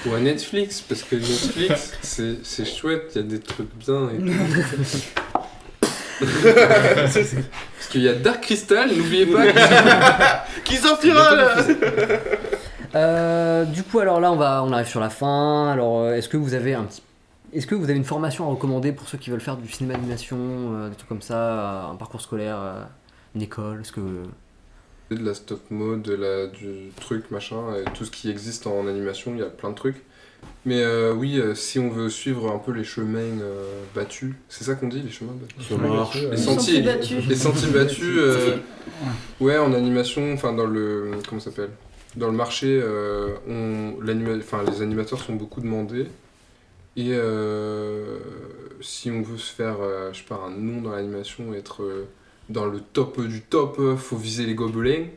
Ou à Netflix, parce que Netflix, c'est chouette, il y a des trucs bien et parce qu'il y a Dark Crystal, n'oubliez pas Qui sortira là. Du coup, alors là, on arrive sur la fin. Alors, est-ce que vous avez une formation à recommander pour ceux qui veulent faire du cinéma d'animation, des trucs comme ça, un parcours scolaire, une école, est-ce que de la stop mode, du truc machin, et tout ce qui existe en animation, il y a plein de trucs. Mais oui, si on veut suivre un peu les chemins battus, c'est ça qu'on dit, les chemins battus? Les sentiers battus. Les sentiers battus, ouais, en animation, enfin dans le, comment ça s'appelle? Dans le marché, les animateurs sont beaucoup demandés. Et si on veut se faire, je sais pas, un nom dans l'animation, être dans le top du top, faut viser les gobelins.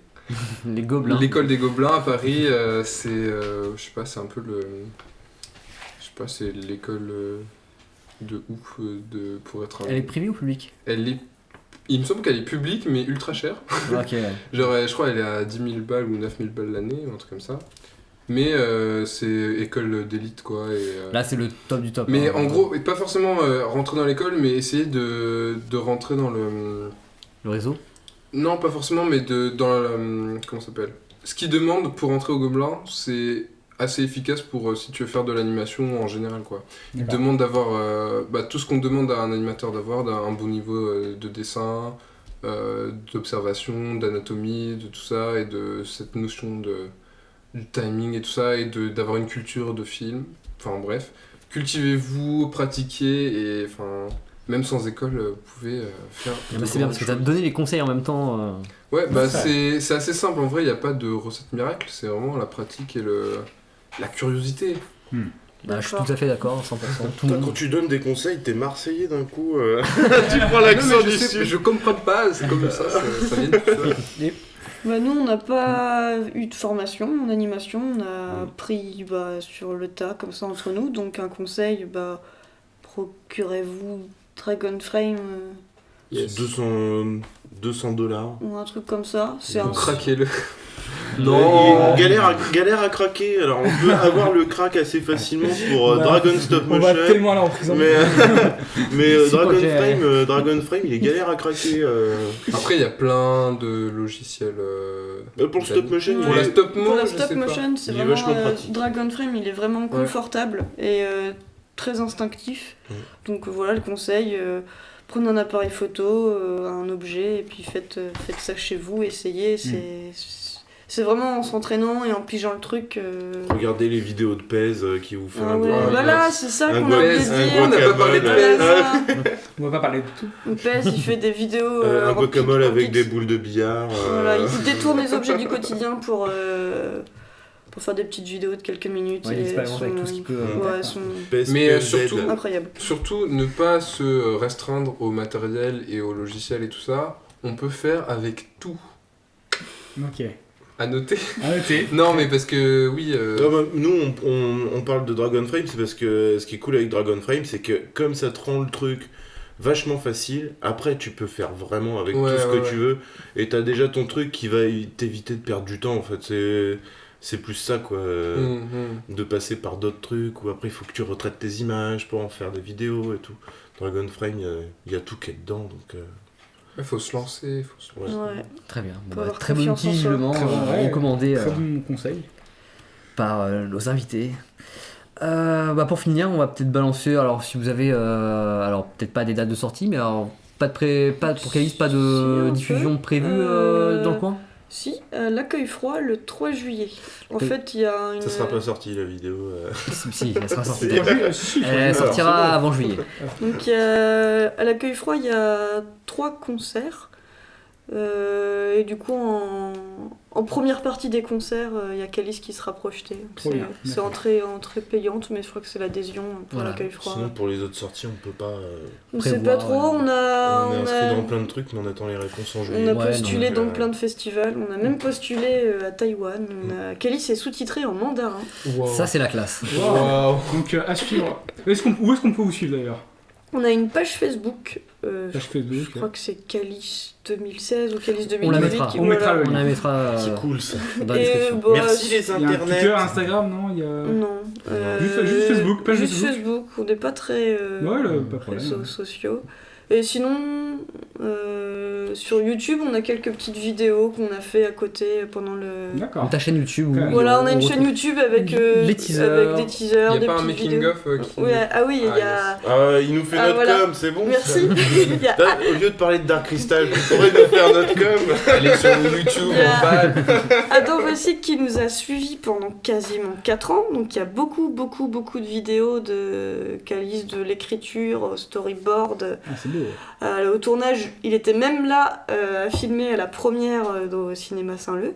Les gobelins. L'école des gobelins à Paris, c'est, je sais pas, c'est un peu le, je sais pas, c'est l'école de ouf pour être. Elle est privée ou publique? Il me semble qu'elle est publique, mais ultra chère. Ok. Genre, je crois qu'elle est à 10 000 balles ou 9 000 balles l'année, ou un truc comme ça. Mais c'est école d'élite, quoi. Et, là, c'est le top du top. Mais en gros, et pas forcément rentrer dans l'école, mais essayer de rentrer dans le réseau? Non, pas forcément, mais dans comment ça s'appelle? Ce qu'ils demandent pour rentrer au Gobelin, c'est assez efficace pour si tu veux faire de l'animation en général, quoi. Ils demandent d'avoir tout ce qu'on demande à un animateur d'avoir, un bon niveau de dessin, d'observation, d'anatomie, de tout ça, et de cette notion du timing et tout ça, et d'avoir une culture de film. Enfin bref, cultivez-vous, pratiquez, et enfin, même sans école, vous pouvez faire. C'est bien parce que tu as donné les conseils en même temps. Ouais, bah c'est assez simple en vrai, il n'y a pas de recette miracle, c'est vraiment la pratique et la curiosité. Bah, je suis tout à fait d'accord, 100%. Quand tu donnes des conseils, t'es marseillais d'un coup. Tu prends l'accent du sud. Je comprends pas, c'est comme ça vient de tout ça. Bah nous, on n'a pas eu de formation en animation, on a appris sur le tas, comme ça, entre nous. Donc un conseil, procurez-vous Dragon Frame. Yes. 200 $. Ou un truc comme ça. Craquez-le. Non, galère à craquer. Alors on peut avoir le crack assez facilement pour Dragon Stop Motion. On va tellement aller en prison. Mais Dragon Frame, il est galère à craquer. Après, il y a plein de logiciels. Pour le stop motion, ouais. Pour la stop motion, pour la stop motion, c'est vraiment pratique. Dragon Frame, il est vraiment confortable et très instinctif. Donc voilà le conseil. Prenez un appareil photo, un objet, et puis faites ça chez vous, essayez. C'est vraiment en s'entraînant et en pigeant le truc. Regardez les vidéos de PES qui vous font voilà, c'est ça qu'on a oublié de dire. On n'a pas parlé de PES. On va pas parler de tout. Le PES, il fait des vidéos. Un guacamole avec des boules de billard. Voilà, il détourne les objets du quotidien pour faire des petites vidéos de quelques minutes. Ouais, il expérimente avec tout ce qu'il peut. Mais surtout, incroyable. Surtout, ne pas se restreindre au matériel et au logiciel et tout ça. On peut faire avec tout. Ok. À noter. À noter. Non, mais parce que oui. Nous, on parle de Dragon Frame, c'est parce que ce qui est cool avec Dragon Frame, c'est que comme ça te rend le truc vachement facile, après tu peux faire vraiment avec tout ce que tu veux, et t'as déjà ton truc qui va t'éviter de perdre du temps en fait. C'est plus ça quoi, de passer par d'autres trucs, ou après il faut que tu retraites tes images pour en faire des vidéos et tout. Dragon Frame, il y a tout qui est dedans, donc... Il faut se lancer. Ouais. Très bien. Très bon outil, visiblement, recommandé très bon conseil par nos invités. Pour finir, on va peut-être balancer, alors si vous avez, alors peut-être pas des dates de sortie, mais alors, pour Calice, pas de diffusion prévue dans le coin? Si, l'accueil froid le 3 juillet. En fait, il y a une... Ça sera pas sorti la vidéo. Si, elle sera sortie. Elle sortira avant juillet. Donc à l'accueil froid, il y a 3 concerts. Et du coup, en première partie des concerts, il y a Calice qui sera projeté. Trop bien, C'est d'accord. entrée payante, mais je crois que c'est l'adhésion pour Voilà. l'accueil froid. Sinon, pour les autres sorties, on peut pas. On sait pas prévoir, trop, on On est a, inscrit dans plein de trucs, mais on attend les réponses en on juillet. a Ouais, postulé donc, dans plein de festivals, on a même postulé à Taïwan. Calice est sous-titré en mandarin. Ça, c'est la classe. Wow. Donc à suivre. Où est-ce qu'on peut vous suivre d'ailleurs? On a une page Facebook. Page Facebook. Je crois que c'est Calice 2016 ou Calice 2018. On la mettra. qui- On mettra le On la mettra C'est cool ça. dans la Et, description. bah, Merci les Il y a un internets. Twitter, Instagram, non? Il y a... Non. Juste Facebook, page juste Facebook. Facebook. On n'est pas très Ouais, là, pas de problème. réseaux sociaux. Et sinon, sur YouTube, on a quelques petites vidéos qu'on a fait à côté pendant le. D'accord. Ta chaîne YouTube. où Voilà, on a une retrouve- chaîne YouTube avec Les teasers. avec des teasers, Il n'y des a pas un petites making vidéos. of qui... Ouais, ah oui, il y a. Ah, il nous fait Ah, notre voilà. com, c'est bon. Merci. Il y a Là, au lieu de parler de Dark Crystal, vous pourrez nous faire notre com. Elle est sur YouTube Yeah. en bas. Adam Vossic qui nous a suivis pendant quasiment 4 ans. Donc il y a beaucoup de vidéos de Calice, de l'écriture, au storyboard. Ah, c'est beau. Au tournage, il était même là à filmer à la première au cinéma Saint-Leu.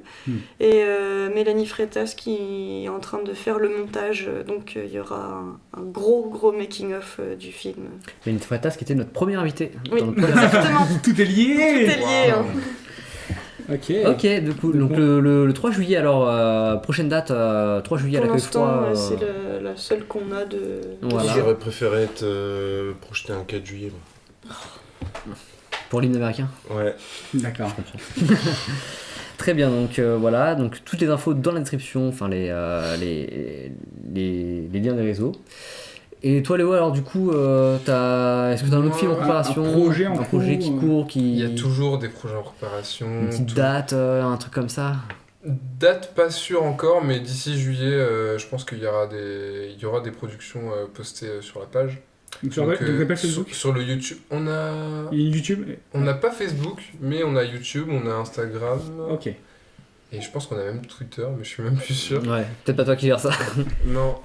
Et Mélanie Freitas qui est en train de faire le montage. Donc il y aura un gros making-of du film. Mélanie Freitas qui était notre première invitée. Oui, dans le podcast. exactement. Tout est lié. Tout est lié. Hein. Ok. Ok, du coup, donc le 3 juillet, alors, prochaine date, 3 juillet à Pour l'accueil l'instant, froid. c'est la seule qu'on a de. Voilà. J'aurais préféré être projeté un 4 juillet. Pour l'hymne américain. Moi. Ouais. D'accord. Très bien, donc voilà, donc toutes les infos dans la description, enfin les liens des réseaux. Et toi Léo, alors du coup, est-ce que t'as un autre film en préparation? un projet en Un projet qui cours, court, qui... Il y a toujours des projets en préparation. Une petite tout. date, un truc comme ça? Date pas sûre encore, mais d'ici juillet, je pense qu'il y aura des productions postées sur la page. Donc, donc t'as pas Facebook? sur le YouTube, Il y a YouTube? on n'a pas Facebook, mais on a YouTube, on a Instagram, Ok. et je pense qu'on a même Twitter, mais je suis même plus sûr. Ouais, peut-être pas toi qui gère ça. Non,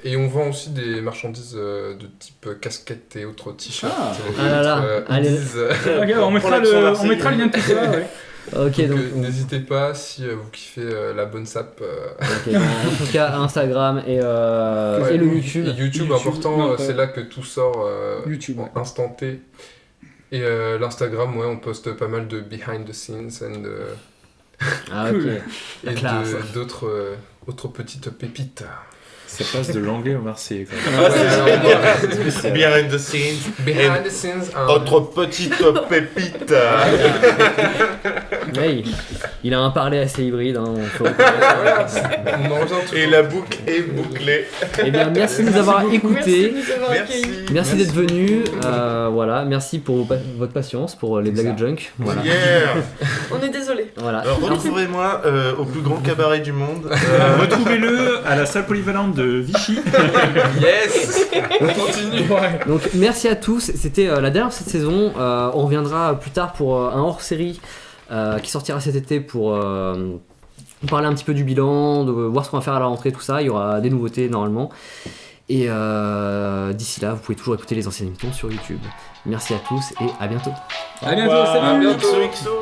et on vend aussi des marchandises de type casquettes et autres t-shirts. Ah. Ah là là, allez. hoodies, Ok, on mettra le lien de tout ça, ouais. Ok, donc... n'hésitez pas si vous kiffez la bonne sap. ok, donc, en tout cas, Instagram et le YouTube. Et YouTube, YouTube, important, non, c'est là que tout sort YouTube, ouais. en instant T. Et l'Instagram, ouais, on poste pas mal de behind the scenes Ah ok, Cool. la et classe. d'autres autres petites pépites. Ça passe de l'anglais au marseillais quand même. Ah, Ouais, c'est behind the scenes. Behind the scenes, Autre petite pépite. Ouais, il a un parler assez hybride. Hein, on en revient toujours. Et la boucle est bouclée. Eh bien, merci de nous avoir Merci écoutés. de nous avoir accueillis. Merci d'être venu. Voilà, merci pour votre patience, pour les blagues de junk. Voilà. Yeah. On est désolé. Voilà. Alors retrouvez-moi au plus grand cabaret du monde. Retrouvez-le à la salle polyvalente de Vichy. Yes. On continue. Donc merci à tous. C'était la dernière de cette saison. On reviendra plus tard pour un hors-série qui sortira cet été pour parler un petit peu du bilan, de voir ce qu'on va faire à la rentrée, tout ça. Il y aura des nouveautés normalement. Et d'ici là, vous pouvez toujours écouter les anciennes émissions sur YouTube. Merci à tous et à bientôt. À bientôt, salut. À bientôt. XOXO.